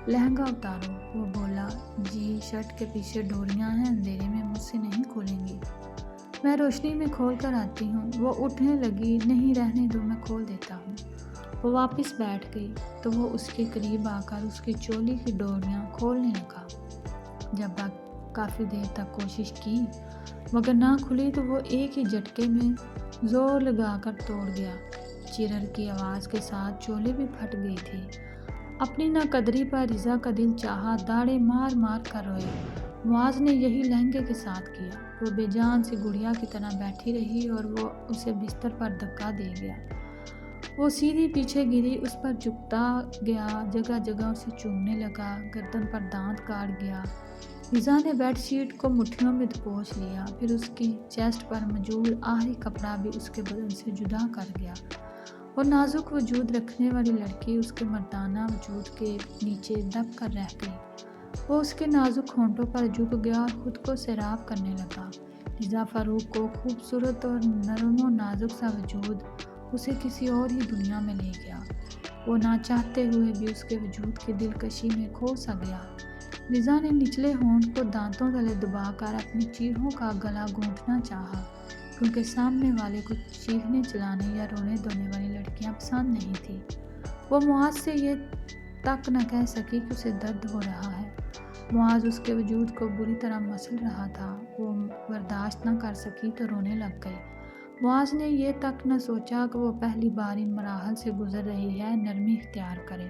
لہنگا اتارو، وہ بولا۔ جی، شرٹ کے پیچھے ڈوریاں ہیں، اندھیرے میں مجھ سے نہیں کھولیں گی، میں روشنی میں کھول کر آتی ہوں۔ وہ اٹھنے لگی۔ نہیں، رہنے دو، میں کھول دیتا ہوں۔ وہ واپس بیٹھ گئی تو وہ اس کے قریب آ کر اس کی چولی کی ڈوریاں کھولنے لگا۔ جب کافی دیر تک کوشش کی مگر نہ کھلی تو وہ ایک ہی جھٹکے میں زور لگا کر توڑ گیا۔ چرر کی آواز کے ساتھ چولی بھی پھٹ گئی تھی۔ اپنی ناقدری پر رضا کا دل چاہا داڑیں مار مار کر روئے۔ معاذ نے یہی لہنگے کے ساتھ کیا۔ وہ بے جان سی گڑیا کی طرح بیٹھی رہی اور وہ اسے بستر پر دھکا دے گیا۔ وہ سیدھی پیچھے گری، اس پر جھکتا گیا، جگہ جگہ اسے چومنے لگا، گردن پر دانت کاٹ گیا۔ رضا نے بیڈ شیٹ کو مٹھیوں میں دبوچ لیا، پھر اس کی چیسٹ پر موجود آخری کپڑا بھی اس کے بدن سے جدا کر گیا۔ وہ نازک وجود رکھنے والی لڑکی اس کے مردانہ وجود کے نیچے دب کر رہ گئی۔ وہ اس کے نازک ہونٹوں پر جھک گیا اور خود کو سیراب کرنے لگا۔ رضا فاروق کو خوبصورت اور نرم و نازک سا وجود اسے کسی اور ہی دنیا میں لے گیا۔ وہ نہ چاہتے ہوئے بھی اس کے وجود کی دلکشی میں کھو سا گیا۔ رضا نے نچلے ہونٹ کو دانتوں تلے دبا کر اپنی چیخوں کا گلا گھونٹنا چاہا، کیونکہ سامنے والے کو چیخنے چلانے یا رونے دھونے والی لڑکیاں پسند نہیں تھی۔ وہ معاذ سے یہ تک نہ کہہ سکی کہ اسے درد ہو رہا ہے۔ معاذ اس کے وجود کو بری طرح مسل رہا تھا۔ وہ برداشت نہ کر سکی تو رونے لگ گئی۔ معاذ نے یہ تک نہ سوچا کہ وہ پہلی بار ان مراحل سے گزر رہی ہے، نرمی اختیار کرے۔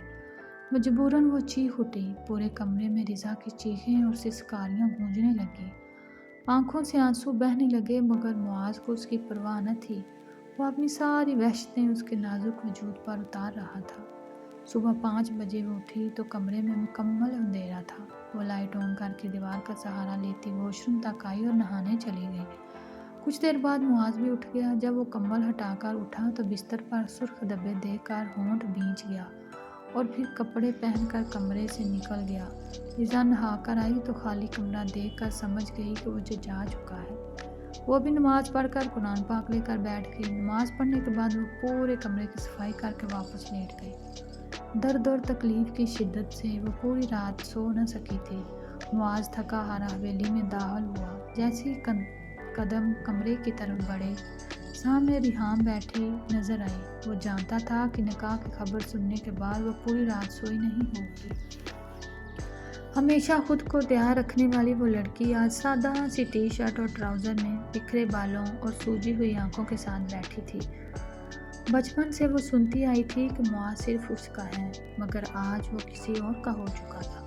مجبوراً وہ چیخ اٹھی۔ پورے کمرے میں رضا کی چیخیں اور سسکاریاں گونجنے لگیں۔ آنکھوں سے آنسو بہنے لگے مگر معاذ کو اس کی پرواہ نہ تھی۔ وہ اپنی ساری وحشتیں اس کے نازک وجود پر اتار رہا تھا۔ صبح 5 بجے وہ اٹھی تو کمرے میں مکمل اندھیرا تھا۔ وہ لائٹ آن کر کے دیوار کا سہارا لیتی واش روم تک آئی اور نہانے چلی گئی۔ کچھ دیر بعد معاذ بھی اٹھ گیا۔ جب وہ کمبل ہٹا کر اٹھا تو بستر پر سرخ دھبے دیکھ کر ہونٹ بھینچ گیا اور پھر کپڑے پہن کر کمرے سے نکل گیا۔ رضا نہا کر آئی تو خالی کمرہ دیکھ کر سمجھ گئی کہ وہ جا چکا ہے۔ وہ بھی نماز پڑھ کر قرآن پاک لے کر بیٹھ گئی۔ نماز پڑھنے کے بعد وہ پورے کمرے کی صفائی کر کے واپس لیٹ گئی۔ درد اور تکلیف کی شدت سے وہ پوری رات سو نہ سکی تھی۔ معاذ تھکا ہارا حویلی میں داخل ہوا۔ جیسے ہی قدم کمرے کی طرف بڑھے، سامنے ریحام بیٹھی نظر آئی۔ وہ جانتا تھا کہ نکاح کی خبر سننے کے بعد وہ پوری رات سوئی نہیں ہوگی۔ ہمیشہ خود کو تیار رکھنے والی وہ لڑکی آج سادہ سی ٹی شرٹ اور ٹراؤزر میں بکھرے بالوں اور سوجی ہوئی آنکھوں کے ساتھ بیٹھی تھی۔ بچپن سے وہ سنتی آئی تھی کہ معاذ صرف اس کا ہے، مگر آج وہ کسی اور کا ہو چکا تھا۔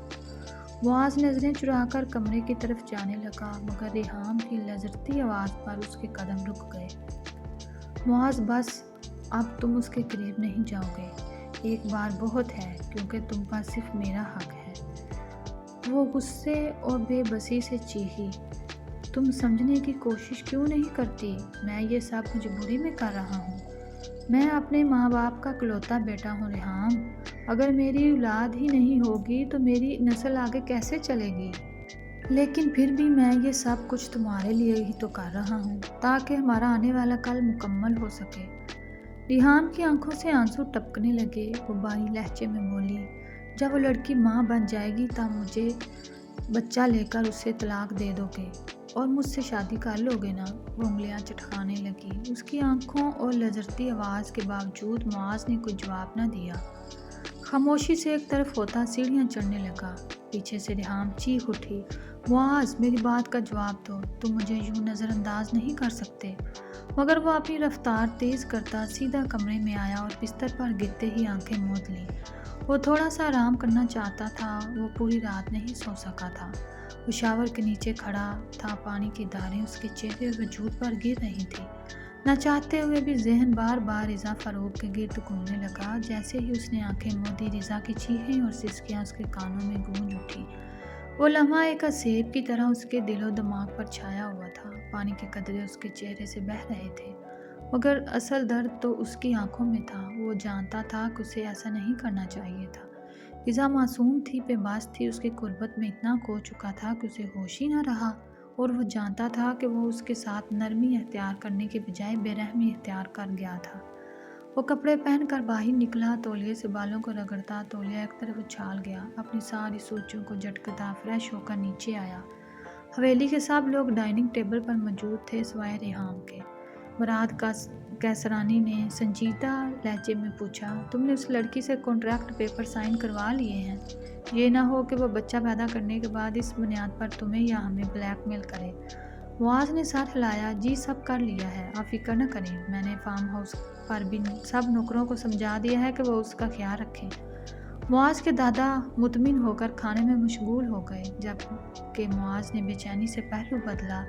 معاذ نظریں چرا کر کمرے کی طرف جانے لگا مگر ریحام کی لرزتی آواز پر اس کے قدم رک گئے۔ معاذ، بس اب تم اس کے قریب نہیں جاؤ گے، ایک بار بہت ہے، کیونکہ تم پر صرف میرا حق ہے۔ وہ غصے اور بے بسی سے چیخی۔ تم سمجھنے کی کوشش کیوں نہیں کرتی؟ میں یہ سب مجبوری میں کر رہا ہوں۔ میں اپنے ماں باپ کا اکلوتا بیٹا ہوں ریحام۔ اگر میری اولاد ہی نہیں ہوگی تو میری نسل آگے کیسے چلے گی؟ لیکن پھر بھی میں یہ سب کچھ تمہارے لیے ہی تو کر رہا ہوں تاکہ ہمارا آنے والا کل مکمل ہو سکے۔ ریحام کی آنکھوں سے آنسو ٹپکنے لگے۔ وہ بھاری لہجے میں بولی، جب وہ لڑکی ماں بن جائے گی تب مجھے بچہ لے کر اسے طلاق دے دو گے اور مجھ سے شادی کر لو گے نا؟ وہ انگلیاں چٹکانے لگی۔ اس کی آنکھوں اور لرزتی آواز کے باوجود معاذ نے کوئی جواب نہ دیا۔ خاموشی سے ایک طرف ہوتا سیڑھیاں چڑھنے لگا۔ پیچھے سے ریحام چیخ اٹھی، معاذ میری بات کا جواب دو، تم مجھے یوں نظر انداز نہیں کر سکتے۔ مگر وہ اپنی رفتار تیز کرتا سیدھا کمرے میں آیا اور بستر پر گرتے ہی آنکھیں موند لیں۔ وہ تھوڑا سا آرام کرنا چاہتا تھا، وہ پوری رات نہیں سو سکا تھا۔ وہ شاور کے نیچے کھڑا تھا، پانی کی دھاریں اس کے چہرے اور وجود پر گر رہی تھی۔ نہ چاہتے ہوئے بھی ذہن بار بار رضا فاروق کے گرد گھومنے لگا۔ جیسے ہی اس نے آنکھیں موندی، رضا کی چیخیں اور سسکیاں اس کے کانوں میں گونج اٹھی۔ وہ لمحہ ایک اسیب کی طرح اس کے دل و دماغ پر چھایا ہوا تھا۔ پانی کے قطرے اس کے چہرے سے بہہ رہے تھے، مگر اصل درد تو اس کی آنکھوں میں تھا۔ وہ جانتا تھا کہ اسے ایسا نہیں کرنا چاہیے تھا۔ رضا معصوم تھی، بے بس تھی، اس کی قربت میں اتنا کھو چکا تھا کہ اسے ہوش ہی نہ رہا، اور وہ جانتا تھا کہ وہ اس کے ساتھ نرمی اختیار کرنے کے بجائے بے رحمی اختیار کر گیا تھا۔ وہ کپڑے پہن کر باہر نکلا، تولیے سے بالوں کو رگڑتا تولیہ ایک طرف اچھال گیا، اپنی ساری سوچوں کو جھٹکتا فریش ہو کر نیچے آیا۔ حویلی کے سب لوگ ڈائننگ ٹیبل پر موجود تھے سوائے ریحام کے۔ مراد کیسرانی نے سنجیدہ لہجے میں پوچھا، تم نے اس لڑکی سے کانٹریکٹ پیپر سائن کروا لیے ہیں؟ یہ نہ ہو کہ وہ بچہ پیدا کرنے کے بعد اس بنیاد پر تمہیں یا ہمیں بلیک میل کرے۔ معاذ نے سر ہلایا، جی سب کر لیا ہے، آپ فکر نہ کریں، میں نے فارم ہاؤس پر بھی سب نوکروں کو سمجھا دیا ہے کہ وہ اس کا خیال رکھیں۔ معاذ کے دادا مطمئن ہو کر کھانے میں مشغول ہو گئے، جب کہ معاذ نے بے چینی سے پہلو بدلا۔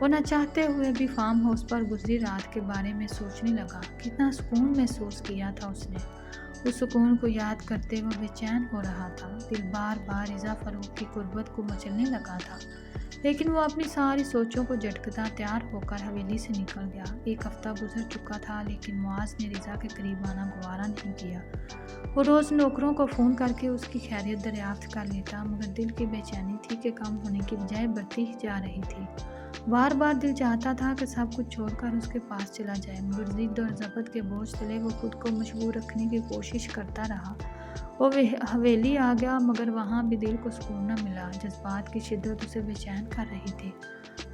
وہ نہ چاہتے ہوئے بھی فارم ہاؤس پر گزری رات کے بارے میں سوچنے لگا۔ کتنا سکون محسوس کیا تھا اس نے۔ اس سکون کو یاد کرتے وہ بے چین ہو رہا تھا، دل بار بار رضا فاروق کی قربت کو مچلنے لگا تھا، لیکن وہ اپنی ساری سوچوں کو جھٹکتا تیار ہو کر حویلی سے نکل گیا۔ ایک ہفتہ گزر چکا تھا، لیکن معاذ نے رضا کے قریب آنا گوارا نہیں کیا۔ وہ روز نوکروں کو فون کر کے اس کی خیریت دریافت کر لیتا، مگر دل کی بے چینی تھی کہ کم ہونے کی بجائے بڑھتی ہی جا رہی تھی۔ بار بار دل چاہتا تھا کہ سب کچھ چھوڑ کر اس کے پاس چلا جائے، مگر ضد اور ضبط کے بوجھ تلے وہ خود کو مشغول رکھنے کی کوشش کرتا رہا۔ وہ حویلی آ گیا، مگر وہاں بھی دل کو سکون نہ ملا۔ جذبات کی شدت اسے بے چین کر رہی تھی۔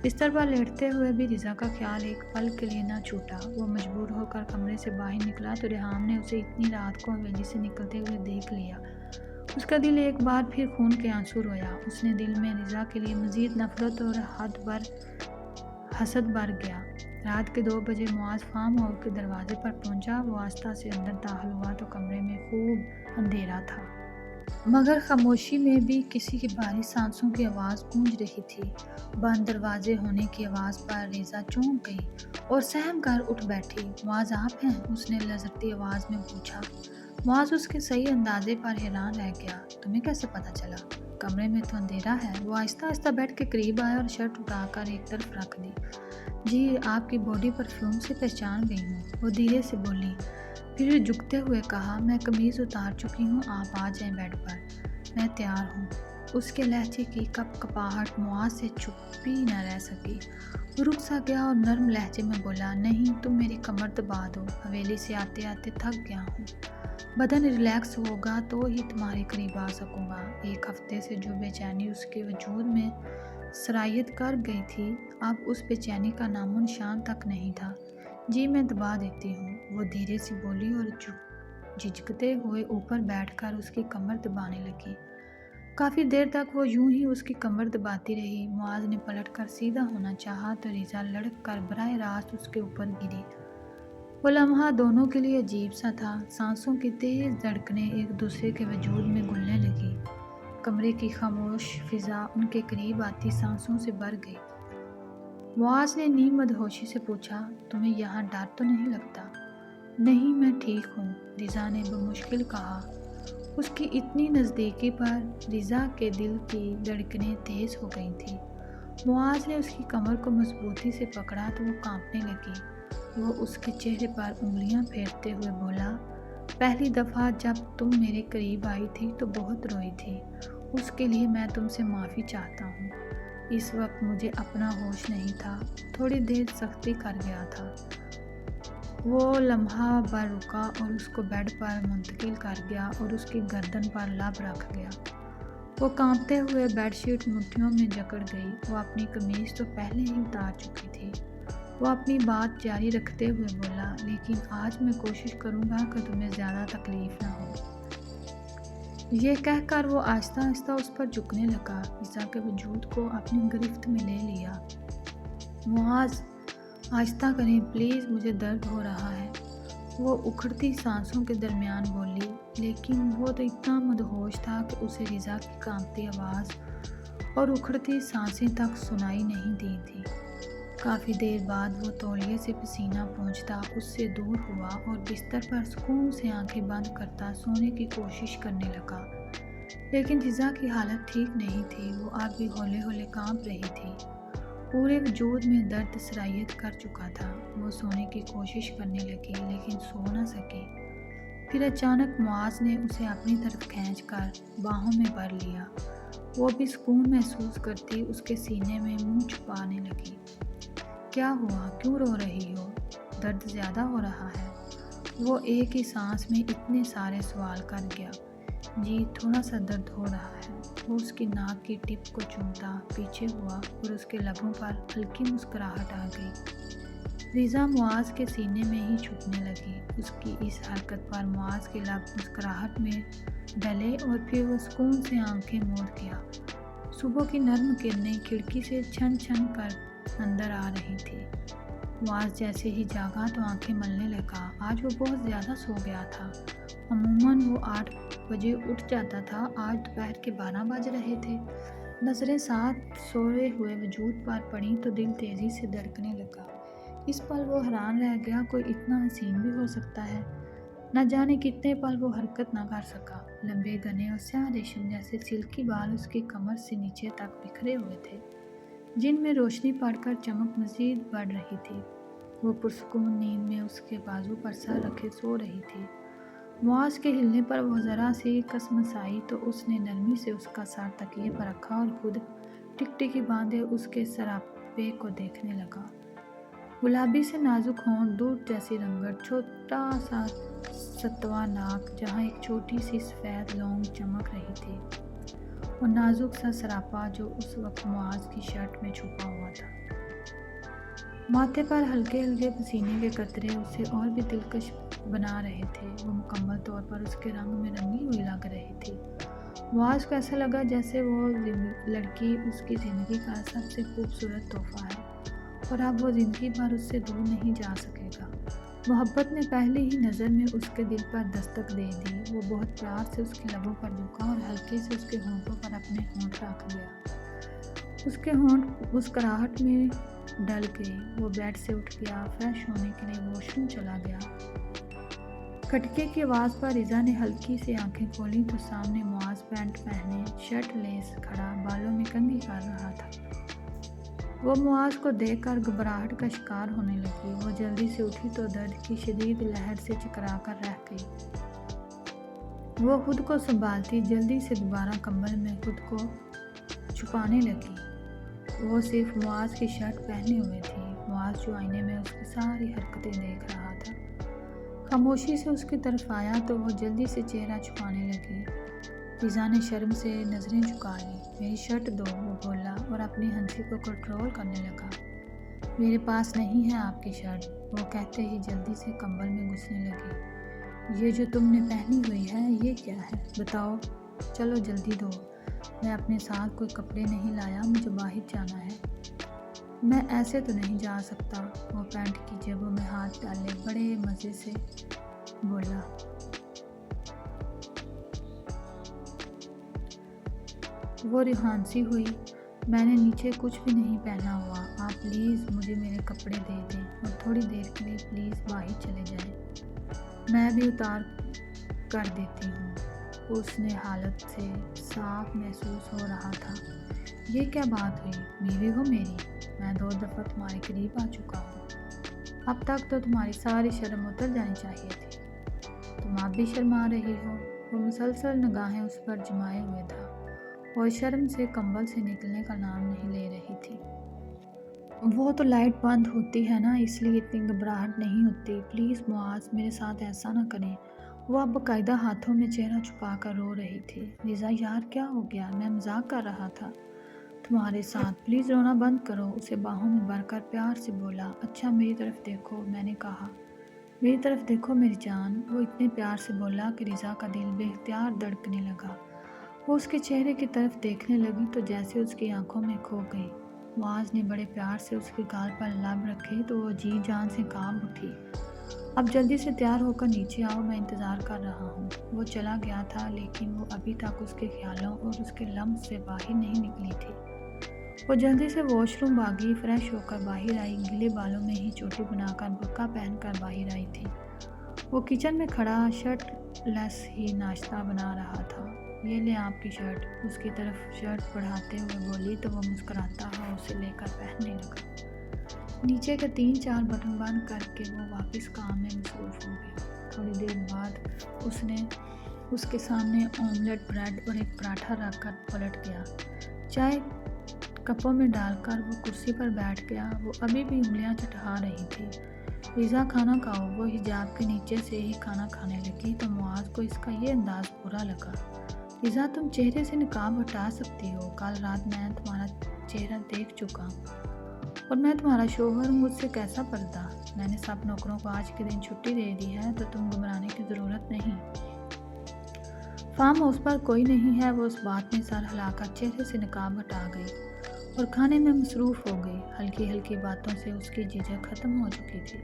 بستر پر لیٹتے ہوئے بھی رضا کا خیال ایک پل کے لیے نہ چھوٹا۔ وہ مجبور ہو کر کمرے سے باہر نکلا تو ریحام نے اسے اتنی رات کو حویلی سے نکلتے ہوئے دیکھ لیا۔ اس کا دل ایک بار پھر خون کے آنسو رویا۔ اس نے دل میں رضا کے لیے مزید نفرت اور حسد بھر گیا۔ رات کے 2 بجے معاذ فارم ہاؤس کے دروازے پر پہنچا۔ وہ آہستہ سے اندر داخل ہوا تو کمرے میں خوب اندھیرا تھا، مگر خاموشی میں بھی کسی کی بھاری سانسوں کی آواز گونج رہی تھی۔ بند دروازے ہونے کی آواز پر رضا چونک گئی اور سہم کر اٹھ بیٹھی۔ معاذ آپ ہیں؟ اس نے لرزتی آواز میں پوچھا۔ معاذ اس کے صحیح اندازے پر حیران رہ گیا، تمہیں کیسے پتہ چلا؟ کمرے میں تو اندھیرا ہے۔ وہ آہستہ آہستہ بیٹھ کے قریب آیا اور شرٹ اٹھا کر ایک طرف رکھ دی۔ جی آپ کی باڈی پرفیوم سے پہچان گئی ہوں، وہ دھیرے سے بولی، پھر جھکتے ہوئے کہا، میں قمیض اتار چکی ہوں، آپ آ جائیں بیڈ پر، میں تیار ہوں۔ اس کے لہجے کی کپ کپاہٹ معاذ سے چھپی نہ رہ سکی۔ وہ رک سا گیا اور نرم لہجے میں بولا، نہیں تم میری کمر دبا دو، حویلی سے آتے آتے تھک گیا ہوں، بدن ریلیکس ہوگا تو ہی تمہارے قریب آ سکوں گا۔ ایک ہفتے سے جو بے چینی اس کے وجود میں سرایت کر گئی تھی، اب اس بے چینی کا نام و نشان تک نہیں تھا۔ جی میں دبا دیتی ہوں، وہ دھیرے سے بولی اور جھجکتے ہوئے اوپر بیٹھ کر اس کی کمر دبانے لگی۔ کافی دیر تک وہ یوں ہی اس کی کمر دباتی رہی۔ معاذ نے پلٹ کر سیدھا ہونا چاہا تو رضا لڑک کر براہ راست اس کے اوپر گری۔ وہ لمحہ دونوں کے لیے عجیب سا تھا، سانسوں کی تیز دھڑکنیں ایک دوسرے کے وجود میں گھلنے لگی۔ کمرے کی خاموش فضا ان کے قریب آتی سانسوں سے بھر گئی۔ معاذ نے نیم مدہوشی سے پوچھا، تمہیں یہاں ڈر تو نہیں لگتا؟ نہیں میں ٹھیک ہوں، رضا نے بمشکل کہا۔ اس کی اتنی نزدیکی پر رضا کے دل کی دھڑکنیں تیز ہو گئی تھیں۔ معاذ نے اس کی کمر کو مضبوطی سے پکڑا تو وہ کانپنے لگی۔ وہ اس کے چہرے پر انگلیاں پھیرتے ہوئے بولا، پہلی دفعہ جب تم میرے قریب آئی تھی تو بہت روئی تھی، اس کے لیے میں تم سے معافی چاہتا ہوں۔ اس وقت مجھے اپنا ہوش نہیں تھا، تھوڑی دیر سختی کر گیا تھا۔ وہ لمحہ بھر رکا اور اس کو بیڈ پر منتقل کر گیا اور اس کی گردن پر لب رکھ گیا۔ وہ کانپتے ہوئے بیڈ شیٹ مٹھیوں میں جکڑ گئی۔ وہ اپنی قمیض تو پہلے ہی اتار چکی تھی۔ وہ اپنی بات جاری رکھتے ہوئے بولا، لیکن آج میں کوشش کروں گا کہ تمہیں زیادہ تکلیف نہ ہو۔ یہ کہہ کر وہ آہستہ آہستہ اس پر جھکنے لگا، رضا کے وجود کو اپنی گرفت میں لے لیا۔ معاذ آہستہ کریں پلیز، مجھے درد ہو رہا ہے، وہ اکھڑتی سانسوں کے درمیان بولی، لیکن وہ تو اتنا مدہوش تھا کہ اسے رضا کی کانپتی آواز اور اکھڑتی سانسیں تک سنائی نہیں دی تھی۔ کافی دیر بعد وہ تولیے سے پسینہ پوچھتا اس سے دور ہوا اور بستر پر سکون سے آنکھیں بند کرتا سونے کی کوشش کرنے لگا، لیکن رضا کی حالت ٹھیک نہیں تھی، وہ اب بھی ہولے ہولے کانپ رہی تھی، پورے وجود میں درد سرایت کر چکا تھا۔ وہ سونے کی کوشش کرنے لگی لیکن سو نہ سکی۔ پھر اچانک معاذ نے اسے اپنی طرف کھینچ کر باہوں میں بھر لیا، وہ بھی سکون محسوس کرتی اس کے سینے میں منہ چھپانے لگی۔ کیا ہوا، کیوں رو رہی ہو، درد زیادہ ہو رہا ہے؟ وہ ایک ہی سانس میں اتنے سارے سوال کر گیا۔ جی تھوڑا سا درد ہو رہا ہے۔ وہ اس کی ناک کی ٹپ کو چومتا پیچھے ہوا اور اس کے لبوں پر ہلکی مسکراہٹ آ گئی۔ رضا معاذ کے سینے میں ہی چھپنے لگی۔ اس کی اس حرکت پر معاذ کے لب مسکراہٹ میں ڈلے اور پھر وہ سکون سے آنکھیں موڑ گیا۔ صبح کی نرم کرنیں کھڑکی سے چھن چھن کر اندر آ رہی تھی۔ معاذ جیسے ہی جاگا تو آنکھیں ملنے لگا۔ آج وہ بہت زیادہ سو گیا تھا۔ عموماً وہ 8 بجے اٹھ جاتا تھا، آج دوپہر کے 12 بج رہے تھے۔ نظریں ساتھ سوئے ہوئے وجود پر پڑیں تو دل تیزی سے دھڑکنے لگا۔ اس پل وہ حیران رہ گیا، کوئی اتنا حسین بھی ہو سکتا ہے؟ نہ جانے کتنے پل وہ حرکت نہ کر سکا۔ لمبے گھنے اور سیاہ ریشم جیسے سلکی بال اس کی کمر سے نیچے تک بکھرے ہوئے تھے، جن میں روشنی پڑ کر چمک مزید بڑھ رہی تھی۔ وہ پرسکون نیند میں اس کے بازو پر سر رکھے سو رہی تھی۔ معاذ کے ہلنے پر وہ ذرا سی کسمسائی تو اس نے نرمی سے اس کا سر تکیے پر رکھا اور خود ٹکٹکی باندھے اس کے سراپے کو دیکھنے لگا۔ گلابی سے نازک ہونٹ، دودھ جیسی رنگت، چھوٹا سا ستواں ناک جہاں ایک چھوٹی سی سفید لونگ چمک رہی تھی، اور نازک سا سراپا جو اس وقت معاذ کی شرٹ میں چھپا ہوا تھا۔ ماتھے پر ہلکے ہلکے پسینے کے قطرے اسے اور بھی دلکش بنا رہے تھے۔ وہ مکمل طور پر اس کے رنگ میں رنگی ہوئی لگ رہی تھی۔ معاذ کو ایسا لگا جیسے وہ لڑکی اس کی زندگی کا سب سے خوبصورت تحفہ ہے اور اب وہ زندگی بھر اس سے دور نہیں جا سکے گا۔ محبت نے پہلی ہی نظر میں اس کے دل پر دستک دے دی۔ وہ بہت پیار سے اس کے لبوں پر جھکا اور ہلکے سے اس کے ہونٹوں پر اپنے ہونٹ رکھ لیا۔ اس کے ہونٹ مسکراہٹ میں ڈل گئے۔ وہ بیڈ سے اٹھ گیا، فریش ہونے کے لیے واش روم چلا گیا۔ کھٹکے کی آواز پر رضا نے ہلکی سی آنکھیں کھولیں تو سامنے معاذ پینٹ پہنے، شرٹ لیس کھڑا بالوں میں کنگھی کر رہا تھا۔ وہ معاذ کو دیکھ کر گھبراہٹ کا شکار ہونے لگی۔ وہ جلدی سے اٹھی تو درد کی شدید لہر سے چکرا کر رہ گئی۔ وہ خود کو سنبھالتی جلدی سے دوبارہ کمبل میں خود کو چھپانے لگی۔ وہ صرف معاذ کی شرٹ پہنے ہوئے تھی۔ معاذ جو آئینے میں اس کی ساری حرکتیں دیکھ رہا تھا، خاموشی سے اس کی طرف آیا تو وہ جلدی سے چہرہ چھپانے لگی۔ رضا نے شرم سے نظریں جھکا لیں۔ میری شرٹ دو، وہ بولا اور اپنی ہنسی کو کنٹرول کرنے لگا۔ میرے پاس نہیں ہے آپ کی شرٹ، وہ کہتے ہی جلدی سے کمبل میں گھسنے لگی۔ یہ جو تم نے پہنی ہوئی ہے یہ کیا ہے، بتاؤ، چلو جلدی دو، میں اپنے ساتھ کوئی کپڑے نہیں لایا، مجھے باہر جانا ہے۔ میں ایسے تو نہیں جا سکتا، وہ پینٹ کی جیبوں میں ہاتھ ڈالے بڑے مزے سے بولا۔ وہ ریحانسی ہوئی، میں نے نیچے کچھ بھی نہیں پہنا ہوا، آپ پلیز مجھے میرے کپڑے دے دیں اور تھوڑی دیر کے لیے پلیز باہر چلے جائیں، میں بھی اتار کر دیتی ہوں۔ اس نے حالت سے صاف محسوس ہو رہا تھا۔ یہ کیا بات ہوئی، بیوی ہو میری، میں 2 دفعہ تمہارے قریب آ چکا ہوں، اب تک تو تمہاری ساری شرم اتر جانی چاہیے تھی، تم اب بھی شرما رہی ہو۔ وہ مسلسل نگاہیں اس پر جمائے ہوئے تھا اور شرم سے کمبل سے نکلنے کا نام نہیں لے رہی تھی۔ وہ تو لائٹ بند ہوتی ہے نا، اس لیے اتنی گھبراہٹ نہیں ہوتی، پلیز معاذ میرے ساتھ ایسا نہ کریں۔ وہ اب باقاعدہ ہاتھوں میں چہرہ چھپا کر رو رہی تھی۔ رضا یار کیا ہو گیا، میں مذاق کر رہا تھا تمہارے ساتھ، پلیز رونا بند کرو، اسے باہوں میں بھر کر پیار سے بولا۔ اچھا میری طرف دیکھو، میں نے کہا۔ میری طرف دیکھو میری جان، وہ اتنے پیار سے بولا کہ رضا کا دل بے اختیار دھڑکنے لگا۔ وہ اس کے چہرے کی طرف دیکھنے لگی تو جیسے اس کی آنکھوں میں کھو گئی۔ معاذ نے بڑے پیار سے اس کے گال پر لب رکھے تو وہ جی جان سے کانپ اٹھی۔ اب جلدی سے تیار ہو کر نیچے آؤ، میں انتظار کر رہا ہوں۔ وہ چلا گیا تھا لیکن وہ ابھی تک اس کے خیالوں اور اس کے لمس سے باہر نہیں نکلی تھی۔ وہ جلدی سے واش روم بھاگی، فریش ہو کر باہر آئی، گیلے بالوں میں ہی چوٹی بنا کر برقع پہن کر باہر آئی تھی۔ وہ کچن میں کھڑا شرٹ لیس ہی ناشتہ بنا رہا تھا۔ یہ لے آپ کی شرٹ، اس کی طرف شرٹ بڑھاتے ہوئے بولی تو وہ مسکراتا ہوا اسے لے کر پہننے لگا۔ نیچے کے 3-4 بٹن بند کر کے وہ واپس کام میں مصروف ہو گیا۔ تھوڑی دیر بعد اس نے اس کے سامنے آملیٹ، بریڈ اور ایک پراٹھا رکھ کر پلٹ گیا۔ چائے کپوں میں ڈال کر وہ کرسی پر بیٹھ گیا۔ وہ ابھی بھی انگلیاں چٹا رہی تھی۔ رضا کھانا کھاؤ۔ وہ حجاب کے نیچے سے ہی کھانا کھانے لگی تو معاذ کو اس کا یہ انداز برا لگا۔ رضا تم چہرے سے نقاب ہٹا سکتی ہو، کل رات میں تمہارا چہرہ دیکھ چکا ہوں اور میں تمہارا شوہر ہوں، مجھ سے کیسا پردہ۔ میں نے سب نوکروں کو آج کے دن چھٹی دے دی ہے تو تم گھبرانے کی ضرورت نہیں۔ فارم ہاؤس پر کوئی نہیں ہے۔ وہ اس بات میں سر ہلا کر چہرے سے نقاب ہٹا گئی اور کھانے میں مصروف ہو گئی۔ ہلکی ہلکی باتوں سے اس کی جھجک ختم ہو چکی تھی۔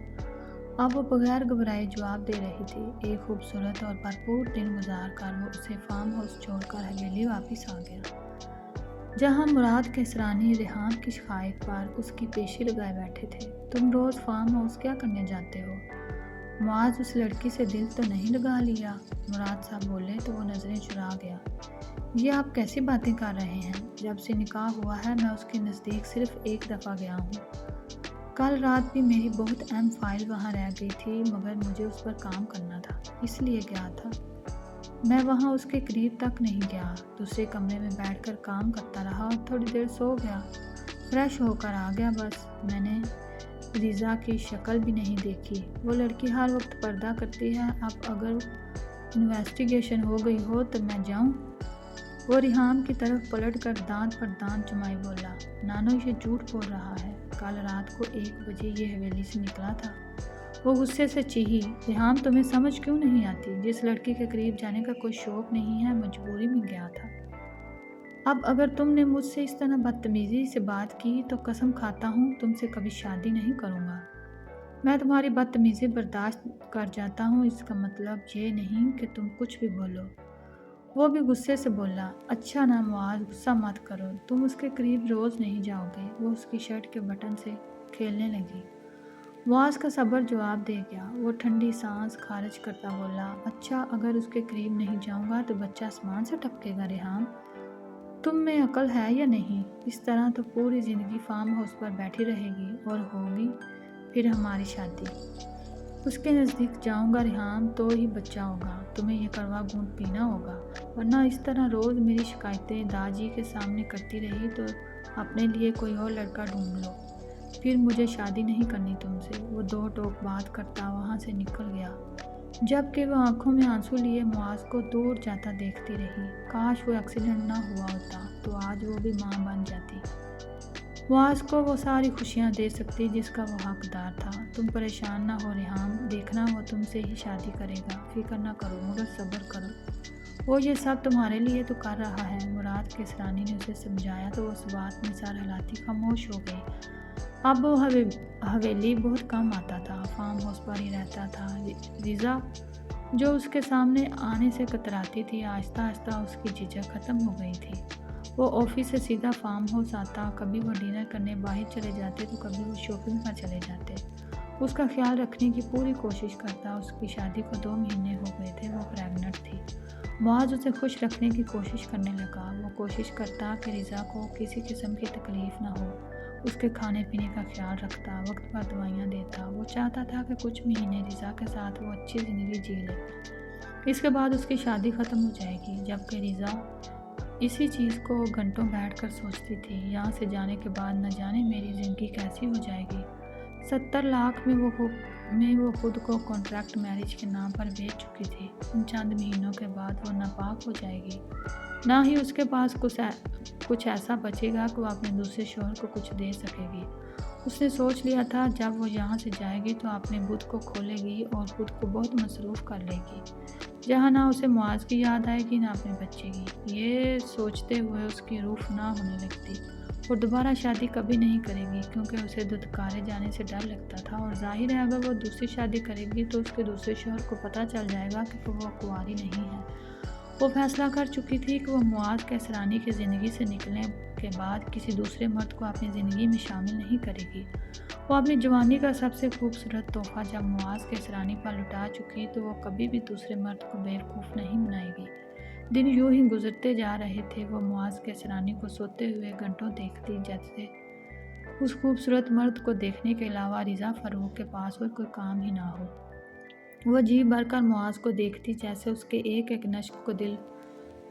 اب وہ بغیر گھبرائے جواب دے رہی تھی۔ ایک خوبصورت اور بھرپور دن گزار کر وہ اسے فارم ہاؤس چھوڑ کر حویلی واپس آ گیا، جہاں مراد کیسرانی ریحان کی شکایت پر اس کی پیشی لگائے بیٹھے تھے۔ تم روز فارم ہاؤس کیا کرنے جاتے ہو؟ معاذ اس لڑکی سے دل تو نہیں لگا لیا؟ مراد صاحب بولے تو وہ نظریں چرا گیا۔ یہ آپ کیسی باتیں کر رہے ہیں؟ جب سے نکاح ہوا ہے میں اس کے نزدیک صرف ایک دفعہ گیا ہوں۔ کل رات بھی میری بہت اہم فائل وہاں رہ گئی تھی مگر مجھے اس پر کام کرنا تھا، اس لیے گیا تھا۔ میں وہاں اس کے قریب تک نہیں گیا، دوسرے کمرے میں بیٹھ کر کام کرتا رہا اور تھوڑی دیر سو گیا، فریش ہو کر آ گیا بس۔ میں نے رضا کی شکل بھی نہیں دیکھی۔ وہ لڑکی ہر وقت پردہ کرتی ہے۔ اب اگر انویسٹیگیشن ہو گئی ہو تو میں جاؤں؟ وہ ریحان کی طرف پلٹ کر دانت پر دانت چمائے بولا، نانو یہ جھوٹ بول رہا ہے، کل رات کو 1 بجے یہ حویلی سے نکلا تھا۔ وہ غصے سے چیخی، ریحان تمہیں سمجھ کیوں نہیں آتی؟ جس لڑکی کے قریب جانے کا کوئی شوق نہیں ہے مجبوری میں گیا تھا۔ اب اگر تم نے مجھ سے اس طرح بدتمیزی سے بات کی تو قسم کھاتا ہوں تم سے کبھی شادی نہیں کروں گا۔ میں تمہاری بدتمیزی برداشت کر جاتا ہوں، اس کا مطلب یہ نہیں کہ تم کچھ بھی بولو۔ وہ بھی غصے سے بولا، اچھا نا معاذ غصہ مت کرو، تم اس کے قریب روز نہیں جاؤ گے۔ وہ اس کی شرٹ کے بٹن سے کھیلنے لگی۔ معاذ کا صبر جواب دے گیا۔ وہ ٹھنڈی سانس خارج کرتا بولا، اچھا اگر اس کے قریب نہیں جاؤں گا تو بچہ آسمان سے ٹپکے گا ریحان؟ تم میں عقل ہے یا نہیں؟ اس طرح تو پوری زندگی فارم ہاؤس پر بیٹھی رہے گی اور ہوگی پھر ہماری شادی۔ اس کے نزدیک جاؤں گا ریحان تو ہی بچہ ہوگا، تمہیں یہ کڑوا گھونٹ پینا ہوگا، ورنہ اس طرح روز میری شکایتیں داجی کے سامنے کرتی رہی تو اپنے لیے کوئی اور لڑکا ڈھونڈ لو، پھر مجھے شادی نہیں کرنی تم سے۔ وہ 2 ٹوک بات کرتا وہاں سے نکل گیا، جبکہ وہ آنکھوں میں آنسو لیے معاذ کو دور جاتا دیکھتی رہی۔ کاش وہ ایکسیڈنٹ نہ ہوا ہوتا تو آج وہ بھی ماں بن جاتی، معاذ کو وہ ساری خوشیاں دے سکتی جس کا وہ حقدار تھا۔ تم پریشان نہ ہو ریحان، دیکھنا وہ تم سے ہی شادی کرے گا، فکر نہ کرو مگر صبر کرو، وہ یہ سب تمہارے لیے تو کر رہا ہے۔ مراد کیسرانی نے اسے سمجھایا تو وہ اس بات میں سر ہلاتی خاموش ہو گئی۔ اب وہ حویلی بہت کم آتا تھا، فارم ہاؤس پر ہی رہتا تھا۔ رضا جو اس کے سامنے آنے سے کتراتی تھی، آہستہ آہستہ اس کی جھجک ختم ہو گئی تھی۔ وہ آفس سے سیدھا فارم ہاؤس آتا، کبھی وہ ڈنر کرنے باہر چلے جاتے تو کبھی وہ شاپنگ پر چلے جاتے، اس کا خیال رکھنے کی پوری کوشش کرتا۔ اس کی شادی کو 2 مہینے ہو گئے تھے، وہ پریگننٹ تھی۔ معاذ اسے خوش رکھنے کی کوشش کرنے لگا، وہ کوشش کرتا کہ رضا کو کسی قسم کی تکلیف نہ ہو، اس کے کھانے پینے کا خیال رکھتا، وقت پر دوائیاں دیتا۔ وہ چاہتا تھا کہ کچھ مہینے رضا کے ساتھ وہ اچھی زندگی جی لے، اس کے بعد اس کی شادی ختم ہو جائے گی۔ جبکہ رضا اسی چیز کو گھنٹوں بیٹھ کر سوچتی تھی، یہاں سے جانے کے بعد نہ جانے میری زندگی کیسی ہو جائے گی۔ 70 لاکھ میں وہ خود کو کانٹریکٹ میرج کے نام پر بیچ چکی تھی، ان چند مہینوں کے بعد وہ ناپاک ہو جائے گی، نہ ہی اس کے پاس کچھ ایسا بچے گا کہ وہ اپنے دوسرے شوہر کو کچھ دے سکے گی۔ اس نے سوچ لیا تھا جب وہ یہاں سے جائے گی تو اپنے بت کو کھولے گی اور خود کو بہت مصروف کر لے گی، جہاں نہ اسے معاذ کی یاد آئے گی نہ اپنے بچے کی۔ یہ سوچتے ہوئے اس کی روح نہ ہونے لگتی اور دوبارہ شادی کبھی نہیں کرے گی، کیونکہ اسے دھتکارے جانے سے ڈر لگتا تھا، اور ظاہر ہے اگر وہ دوسری شادی کرے گی تو اس کے دوسرے شوہر کو پتہ چل جائے گا کہ وہ کنواری نہیں ہے۔ وہ فیصلہ کر چکی تھی کہ وہ معاذ کیسرانی کی زندگی سے نکلنے کے بعد کسی دوسرے مرد کو اپنی زندگی میں شامل نہیں کرے گی۔ وہ اپنی جوانی کا سب سے خوبصورت تحفہ جب معاذ کیسرانی پر لٹا چکی تو وہ کبھی بھی دوسرے مرد کو بیوقوف نہیں بنائے گی۔ دن یوں ہی گزرتے جا رہے تھے۔ وہ معاذ کیسرانی کو سوتے ہوئے گھنٹوں دیکھتی، جیسے اس خوبصورت مرد کو دیکھنے کے علاوہ رضا فروغ کے پاس اور کوئی کام ہی نہ ہو۔ وہ جی بھر کر معاذ کو دیکھتی، جیسے اس کے ایک ایک نشق کو دل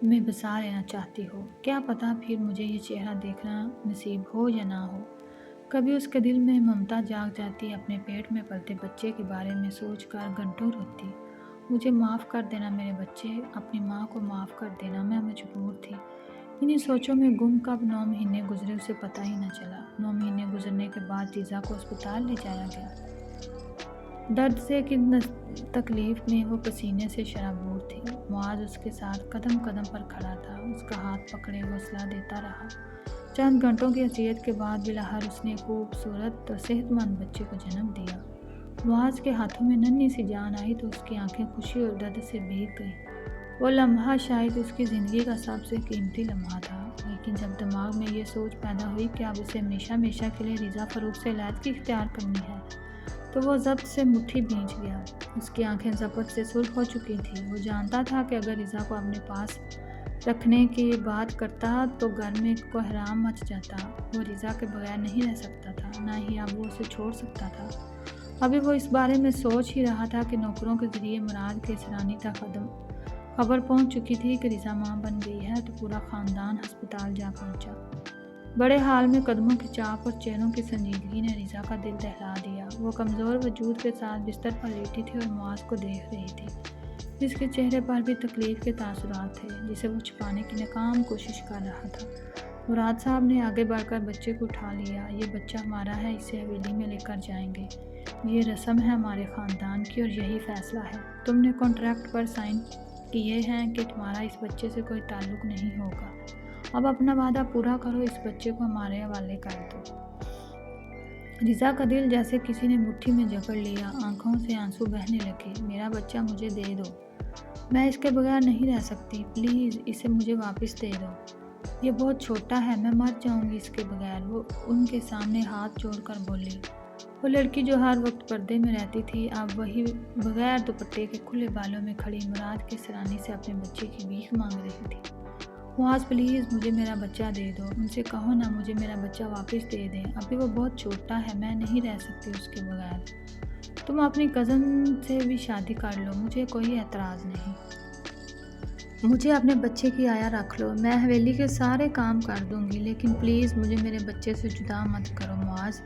میں بسا لینا چاہتی ہو۔ کیا پتہ پھر مجھے یہ چہرہ دیکھنا نصیب ہو یا نہ ہو۔ کبھی اس کے دل میں ممتا جاگ جاتی، اپنے پیٹ میں پلتے بچے کے بارے میں سوچ کر گھنٹوں روتی۔ مجھے معاف کر دینا میرے بچے، اپنی ماں کو معاف کر دینا، میں مجبور تھی۔ انہی سوچوں میں گم کب 9 مہینے گزرے اسے پتہ ہی نہ چلا۔ 9 مہینے گزرنے کے بعد رضا کو اسپتال لے جایا گیا۔ درد سے کہ تکلیف میں وہ پسینے سے شرابور تھی۔ معاذ اس کے ساتھ قدم قدم پر کھڑا تھا، اس کا ہاتھ پکڑے حوصلہ دیتا رہا۔ چند گھنٹوں کی اذیت کے بعد بالآخر اس نے خوبصورت اور صحت مند بچے کو جنم دیا۔ معاذ کے ہاتھوں میں ننھی سی جان آئی تو اس کی آنکھیں خوشی اور درد سے بھیگ گئیں۔ وہ لمحہ شاید اس کی زندگی کا سب سے قیمتی لمحہ تھا، لیکن جب دماغ میں یہ سوچ پیدا ہوئی کہ اب اسے ہمیشہ ہمیشہ کے لیے رضا فروغ سے علیحدگی اختیار کرنی ہے تو وہ ضبط سے مٹھی بھینچ گیا۔ اس کی آنکھیں ضبط سے سرخ ہو چکی تھیں۔ وہ جانتا تھا کہ اگر رضا کو اپنے پاس رکھنے کی بات کرتا تو گھر میں کوہرام مچ جاتا۔ وہ رضا کے بغیر نہیں رہ سکتا تھا، نہ ہی اب وہ اسے چھوڑ سکتا تھا۔ ابھی وہ اس بارے میں سوچ ہی رہا تھا کہ نوکروں کے ذریعے مراد کیسرانی تک خبر پہنچ چکی تھی کہ رضا ماں بن گئی ہے، تو پورا خاندان ہسپتال جا پہنچا۔ بڑے حال میں قدموں کی چاپ اور چہروں کی سنجیدگی نے رضا کا دل دہلا دیا۔ وہ کمزور وجود کے ساتھ بستر پر لیٹی تھی اور معاذ کو دیکھ رہی تھی، جس کے چہرے پر بھی تکلیف کے تاثرات تھے، جسے وہ چھپانے کی ناکام کوشش کر رہا تھا۔ مراد صاحب نے آگے بڑھ کر بچے کو اٹھا لیا۔ یہ بچہ ہمارا ہے، اسے حویلی میں لے کر جائیں گے۔ یہ رسم ہے ہمارے خاندان کی اور یہی فیصلہ ہے۔ تم نے کانٹریکٹ پر سائن کیے ہیں کہ تمہارا اس بچے سے کوئی تعلق نہیں ہوگا۔ اب اپنا وعدہ پورا کرو، اس بچے کو ہمارے حوالے کر دو۔ رضا کا دل جیسے کسی نے مٹھی میں جکڑ لیا، آنکھوں سے آنسو بہنے لگے۔ میرا بچہ مجھے دے دو، میں اس کے بغیر نہیں رہ سکتی، پلیز اسے مجھے واپس دے دو۔ یہ بہت چھوٹا ہے، میں مر جاؤں گی اس کے بغیر، وہ ان کے سامنے ہاتھ جوڑ کر بولی۔ وہ لڑکی جو ہر وقت پردے میں رہتی تھی، اب وہی بغیر دوپٹے کے کھلے بالوں میں کھڑی مراد کیسرانی سے اپنے بچے کی بھیک مانگ رہی تھی۔ معاذ پلیز مجھے میرا بچہ دے دو، ان سے کہو نا مجھے میرا بچہ واپس دے دیں، ابھی وہ بہت چھوٹا ہے، میں نہیں رہ سکتی اس کے بغیر۔ تم اپنی کزن سے بھی شادی کر لو، مجھے کوئی اعتراض نہیں۔ مجھے اپنے بچے کی آیا رکھ لو، میں حویلی کے سارے کام کر دوں گی، لیکن پلیز مجھے میرے بچے سے جدا مت کرو معاذ۔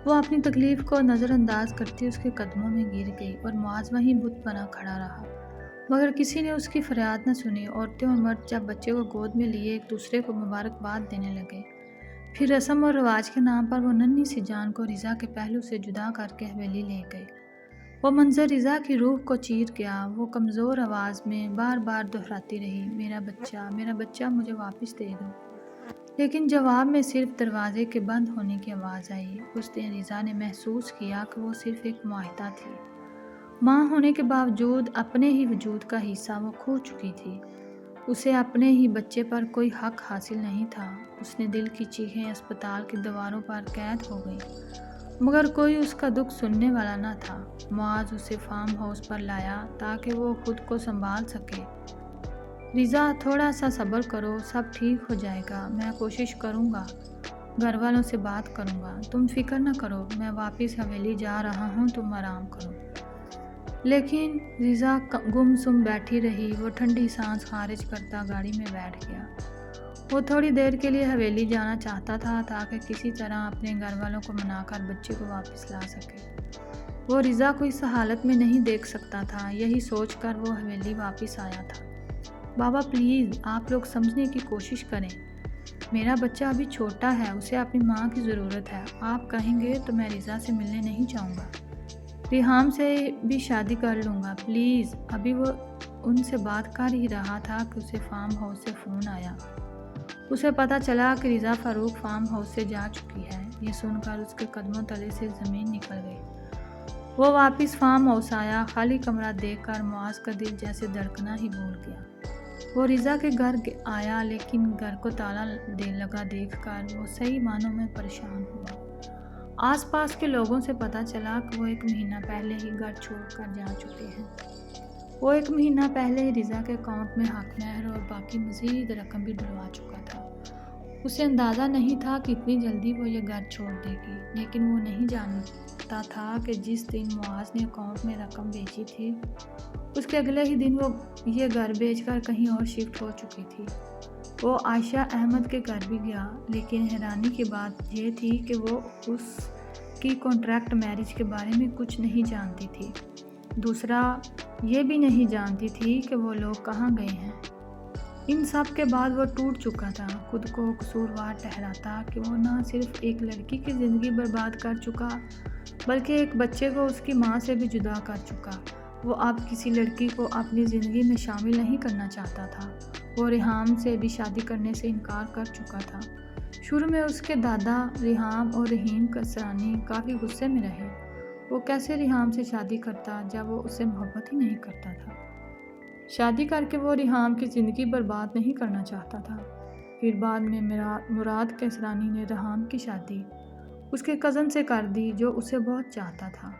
وہ اپنی تکلیف کو نظر انداز کرتی اس کے قدموں میں گر گئی اور معاذ وہیں بت بنا کھڑا رہا، مگر کسی نے اس کی فریاد نہ سنی۔ عورتیں اور مرد جب بچے کو گود میں لیے ایک دوسرے کو مبارکباد دینے لگے۔ پھر رسم اور رواج کے نام پر وہ ننھی سی جان کو رضا کے پہلو سے جدا کر کے حویلی لے گئے۔ وہ منظر رضا کی روح کو چیر گیا۔ وہ کمزور آواز میں بار بار دہراتی رہی، میرا بچہ مجھے واپس دے دو۔ لیکن جواب میں صرف دروازے کے بند ہونے کی آواز آئی۔ اس دن رضا نے محسوس کیا کہ وہ صرف ایک معاہدہ تھی۔ ماں ہونے کے باوجود اپنے ہی وجود کا حصہ وہ کھو چکی تھی۔ اسے اپنے ہی بچے پر کوئی حق حاصل نہیں تھا۔ اس نے دل کی چیخیں اسپتال کی دیواروں پر قید ہو گئیں، مگر کوئی اس کا دکھ سننے والا نہ تھا۔ معاذ اسے فارم ہاؤس پر لایا تاکہ وہ خود کو سنبھال سکے۔ رضا تھوڑا سا صبر کرو، سب ٹھیک ہو جائے گا، میں کوشش کروں گا، گھر والوں سے بات کروں گا، تم فکر نہ کرو، میں واپس حویلی جا رہا ہوں، تم آرام کرو۔ لیکن رضا گم سم بیٹھی رہی۔ وہ ٹھنڈی سانس خارج کرتا گاڑی میں بیٹھ گیا۔ وہ تھوڑی دیر کے لیے حویلی جانا چاہتا تھا تاکہ کسی طرح اپنے گھر والوں کو منا کر بچے کو واپس لا سکے۔ وہ رضا کو اس حالت میں نہیں دیکھ سکتا تھا، یہی سوچ کر وہ حویلی واپس آیا تھا۔ بابا پلیز آپ لوگ سمجھنے کی کوشش کریں، میرا بچہ ابھی چھوٹا ہے، اسے اپنی ماں کی ضرورت ہے، آپ کہیں گے تو میں رضا سے ملنے نہیں جاؤں گا، ریحام سے بھی شادی کر لوں گا پلیز۔ ابھی وہ ان سے بات کر ہی رہا تھا کہ اسے فارم ہاؤس سے فون آیا۔ اسے پتہ چلا کہ رضا فاروق فارم ہاؤس سے جا چکی ہے۔ یہ سن کر اس کے قدموں تلے سے زمین نکل گئی۔ وہ واپس فارم ہاؤس آیا، خالی کمرہ دیکھ کر معاذ کا دل جیسے دھڑکنا ہی بھول گیا۔ وہ رضا کے گھر آیا لیکن گھر کو تالا لگا دیکھ کر وہ صحیح معنوں میں پریشان ہوا۔ آس پاس کے لوگوں سے پتہ چلا کہ وہ 1 مہینہ پہلے ہی گھر چھوڑ کر جا چکے ہیں۔ وہ 1 مہینہ پہلے ہی رضا کے اکاؤنٹ میں حق مہر اور باقی مزید رقم بھی ڈلوا چکا تھا۔ اسے اندازہ نہیں تھا کہ اتنی جلدی وہ یہ گھر چھوڑ دے گی، لیکن وہ نہیں جانتا تھا کہ جس دن معاذ نے اکاؤنٹ میں رقم بھیجی تھی اس کے اگلے ہی دن وہ یہ گھر بیچ کر کہیں اور شفٹ ہو چکی تھی۔ وہ عائشہ احمد کے گھر بھی گیا، لیکن حیرانی کی بات یہ تھی کہ وہ اس کی کانٹریکٹ میرج کے بارے میں کچھ نہیں جانتی تھی۔ دوسرا یہ بھی نہیں جانتی تھی کہ وہ لوگ کہاں گئے ہیں۔ ان سب کے بعد وہ ٹوٹ چکا تھا، خود کو قصوروار ٹھہراتا کہ وہ نہ صرف ایک لڑکی کی زندگی برباد کر چکا بلکہ ایک بچے کو اس کی ماں سے بھی جدا کر چکا۔ وہ اب کسی لڑکی کو اپنی زندگی میں شامل نہیں کرنا چاہتا تھا۔ وہ ریحام سے بھی شادی کرنے سے انکار کر چکا تھا۔ شروع میں اس کے دادا ریحام اور رحیم کسرانی کافی غصے میں رہے۔ وہ کیسے ریحام سے شادی کرتا جب وہ اسے محبت ہی نہیں کرتا تھا؟ شادی کر کے وہ ریحام کی زندگی برباد نہیں کرنا چاہتا تھا۔ پھر بعد میں مراد کسرانی نے ریحام کی شادی اس کے کزن سے کر دی جو اسے بہت چاہتا تھا۔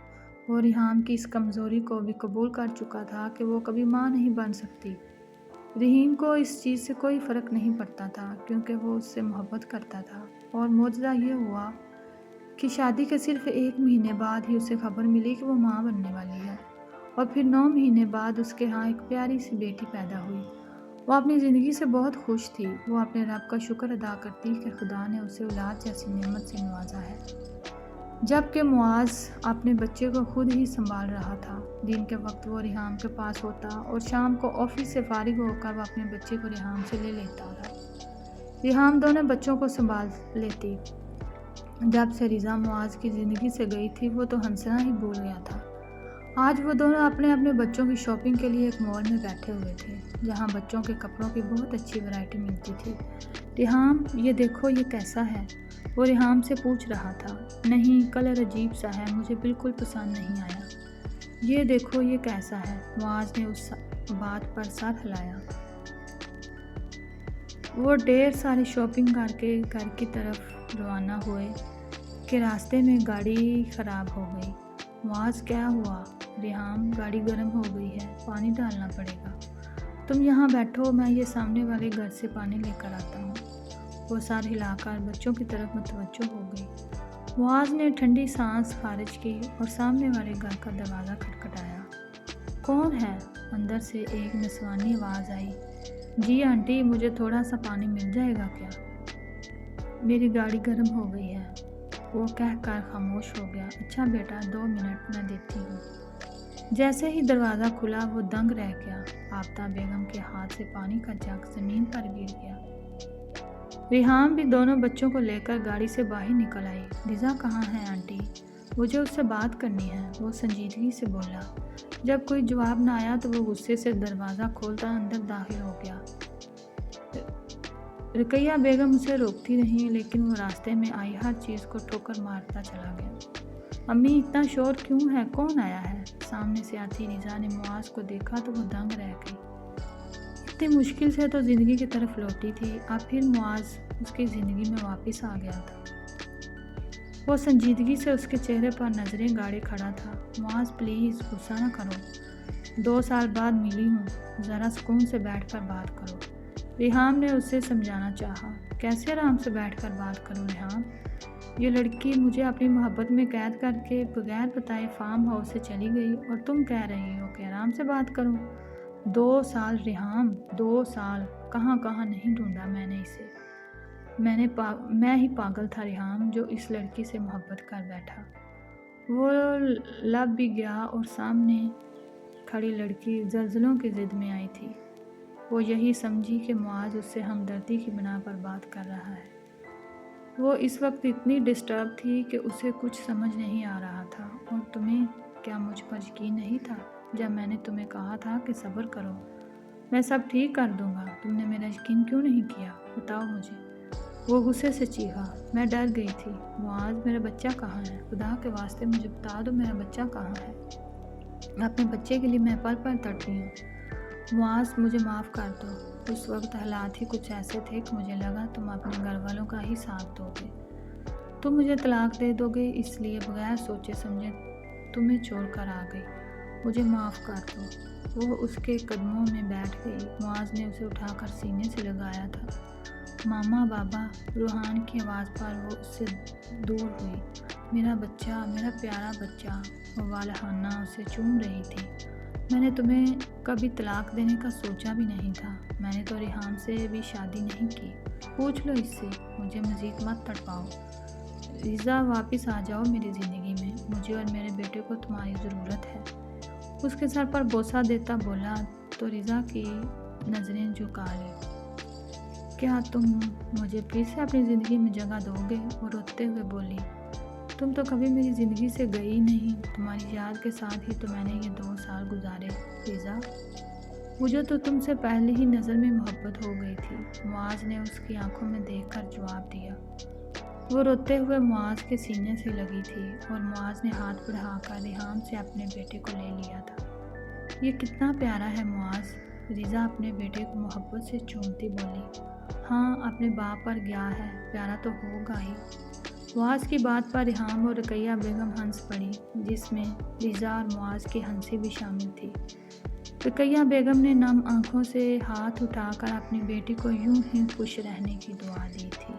وہ ریحام کی اس کمزوری کو بھی قبول کر چکا تھا کہ وہ کبھی ماں نہیں بن سکتی۔ رحیم کو اس چیز سے کوئی فرق نہیں پڑتا تھا کیونکہ وہ اس سے محبت کرتا تھا، اور معجزہ یہ ہوا کہ شادی کے صرف 1 مہینے بعد ہی اسے خبر ملی کہ وہ ماں بننے والی ہے، اور پھر 9 مہینے بعد اس کے ہاں ایک پیاری سی بیٹی پیدا ہوئی۔ وہ اپنی زندگی سے بہت خوش تھی۔ وہ اپنے رب کا شکر ادا کرتی کہ خدا نے اسے اولاد جیسی نعمت سے نوازا ہے، جبکہ معاذ اپنے بچے کو خود ہی سنبھال رہا تھا۔ دن کے وقت وہ ریحام کے پاس ہوتا اور شام کو آفس سے فارغ ہو کر وہ اپنے بچے کو ریحام سے لے لیتا تھا۔ ریحام دونوں بچوں کو سنبھال لیتی۔ جب سے رضا معاذ کی زندگی سے گئی تھی وہ تو ہنسنا ہی بھول گیا تھا۔ آج وہ دونوں اپنے بچوں کی شاپنگ کے لیے ایک مال میں بیٹھے ہوئے تھے جہاں بچوں کے کپڑوں کی بہت اچھی ورائٹی ملتی تھی۔ ریحام یہ دیکھو یہ کیسا ہے؟ وہ ریحام سے پوچھ رہا تھا۔ نہیں، کلر عجیب سا ہے، مجھے بالکل پسند نہیں آیا۔ یہ دیکھو یہ کیسا ہے؟ معاذ نے اس بات پر سر ہلایا۔ وہ ڈھیر ساری شاپنگ کر کے گھر کی طرف روانہ ہوئے کہ راستے میں گاڑی خراب ہو گئی۔ معاذ کیا ہوا؟ ریحام گاڑی گرم ہو گئی ہے، پانی ڈالنا پڑے گا، تم یہاں بیٹھو، میں یہ سامنے والے گھر سے پانی لے کر آتا ہوں۔ وہ سر ہلا کر بچوں کی طرف متوجہ ہو گئی۔ معاذ نے ٹھنڈی سانس خارج کی اور سامنے والے گھر کا دروازہ کھٹکھٹایا۔ کون ہے؟ اندر سے ایک نسوانی آواز آئی۔ جی آنٹی، مجھے تھوڑا سا پانی مل جائے گا کیا؟ میری گاڑی گرم ہو گئی ہے، وہ کہہ کر خاموش ہو گیا۔ اچھا بیٹا، 2 منٹ میں دیتی ہوں۔ جیسے ہی دروازہ کھلا وہ دنگ رہ گیا۔ آفتاب بیگم کے ہاتھ سے پانی کا جگ زمین پر گر گیا۔ ریحام بھی دونوں بچوں کو لے کر گاڑی سے باہر نکل آئی۔ رضا کہاں ہے آنٹی؟ مجھے اس سے بات کرنی ہے، وہ سنجیدگی سے بولا۔ جب کوئی جواب نہ آیا تو وہ غصے سے دروازہ کھولتا اندر داخل ہو گیا۔ رقیہ بیگم اسے روکتی رہی لیکن وہ راستے میں آئی ہر چیز کو ٹھوکر مارتا چلا گیا۔ امی، اتنا شور کیوں ہے؟ کون آیا ہے؟ سامنے سے آتی رضا نے معاذ کو دیکھا تو وہ دنگ رہ گئی۔ اتنی مشکل سے تو زندگی کی طرف لوٹی تھی، اب پھر معاذ اس کی زندگی میں واپس آ گیا تھا۔ وہ سنجیدگی سے اس کے چہرے پر نظریں گاڑے کھڑا تھا۔ معاذ پلیز غصہ نہ کرو، 2 سال بعد ملی ہوں، ذرا سکون سے بیٹھ کر بات کرو، ریحام نے اسے سمجھانا چاہا۔ کیسے آرام سے بیٹھ کر بات کروں ریحام؟ یہ لڑکی مجھے اپنی محبت میں قید کر کے بغیر بتائے فارم ہاؤس سے چلی گئی اور تم کہہ رہی ہو کہ آرام سے بات کروں؟ 2 سال ریحام، 2 سال، کہاں کہاں نہیں ڈھونڈا میں نے اسے۔ میں ہی پاگل تھا ریحام جو اس لڑکی سے محبت کر بیٹھا۔ وہ لب بھی گیا اور سامنے کھڑی لڑکی زلزلوں کی ضد میں آئی تھی۔ وہ یہی سمجھی کہ معاذ اس سے ہمدردی کی بنا پر بات کر رہا ہے۔ وہ اس وقت اتنی ڈسٹرب تھی کہ اسے کچھ سمجھ نہیں آ رہا تھا۔ اور تمہیں کیا مجھ پر یقین نہیں تھا جب میں نے تمہیں کہا تھا کہ صبر کرو، میں سب ٹھیک کر دوں گا؟ تم نے میرا یقین کیوں نہیں کیا؟ بتاؤ مجھے۔ وہ غصے سے چیخا، میں ڈر گئی تھی۔ معاذ، میرا بچہ کہاں ہے؟ خدا کے واسطے مجھے بتا دو میرا بچہ کہاں ہے؟ اپنے بچے کے لیے میں پل پل تڑپی ہوں۔ معاذ، مجھے معاف کر دو۔ اس وقت حالات ہی کچھ ایسے تھے کہ مجھے لگا تم اپنے گھر والوں کا ہی ساتھ دو گے، تم مجھے طلاق دے دو گے، اس لیے بغیر سوچے سمجھے تمہیں چھوڑ کر آ گئی۔ مجھے معاف کر دو۔ وہ اس کے قدموں میں بیٹھ گئی۔ معاذ نے اسے اٹھا کر سینے سے لگایا تھا۔ ماما، بابا، روحان کی آواز پر وہ اس سے دور ہوئی۔ میرا بچہ، میرا پیارا بچہ، وہ والہانہ اسے چوم رہی تھی۔ میں نے تمہیں کبھی طلاق دینے کا سوچا بھی نہیں تھا۔ میں نے تو ریحان سے بھی شادی نہیں کی۔ پوچھ لو اس سے، مجھے مزید مت تڑپاؤ۔ ریزا، واپس آ جاؤ میری زندگی میں، مجھے اور میرے بیٹے کو تمہاری ضرورت ہے۔ اس کے سر پر بوسہ دیتا بولا تو ریزا کی نظریں جھکا لی۔ کیا تم مجھے پھر سے اپنی زندگی میں جگہ دو گے؟ وہ روتے ہوئے بولی، تم تو کبھی میری زندگی سے گئی نہیں، تمہاری یاد کے ساتھ ہی تو میں نے یہ 2 سال گزارے ریزا۔ مجھے تو تم سے پہلے ہی نظر میں محبت ہو گئی تھی، معاذ نے اس کی آنکھوں میں دیکھ کر جواب دیا۔ وہ روتے ہوئے معاذ کے سینے سے لگی تھی اور معاذ نے ہاتھ بڑھا کر ریحان سے اپنے بیٹے کو لے لیا تھا۔ یہ کتنا پیارا ہے معاذ، ریزا اپنے بیٹے کو محبت سے چومتی بولی۔ ہاں، اپنے باپ پر گیا ہے، پیارا تو ہوگا ہی۔ معاذ کی بات پر ریحان اور رقیہ بیگم ہنس پڑی، جس میں ریزا اور معاذ کی ہنسی بھی شامل تھی۔ رقیہ بیگم نے نم آنکھوں سے ہاتھ اٹھا کر اپنی بیٹی کو یوں ہی خوش رہنے کی دعا دی تھی۔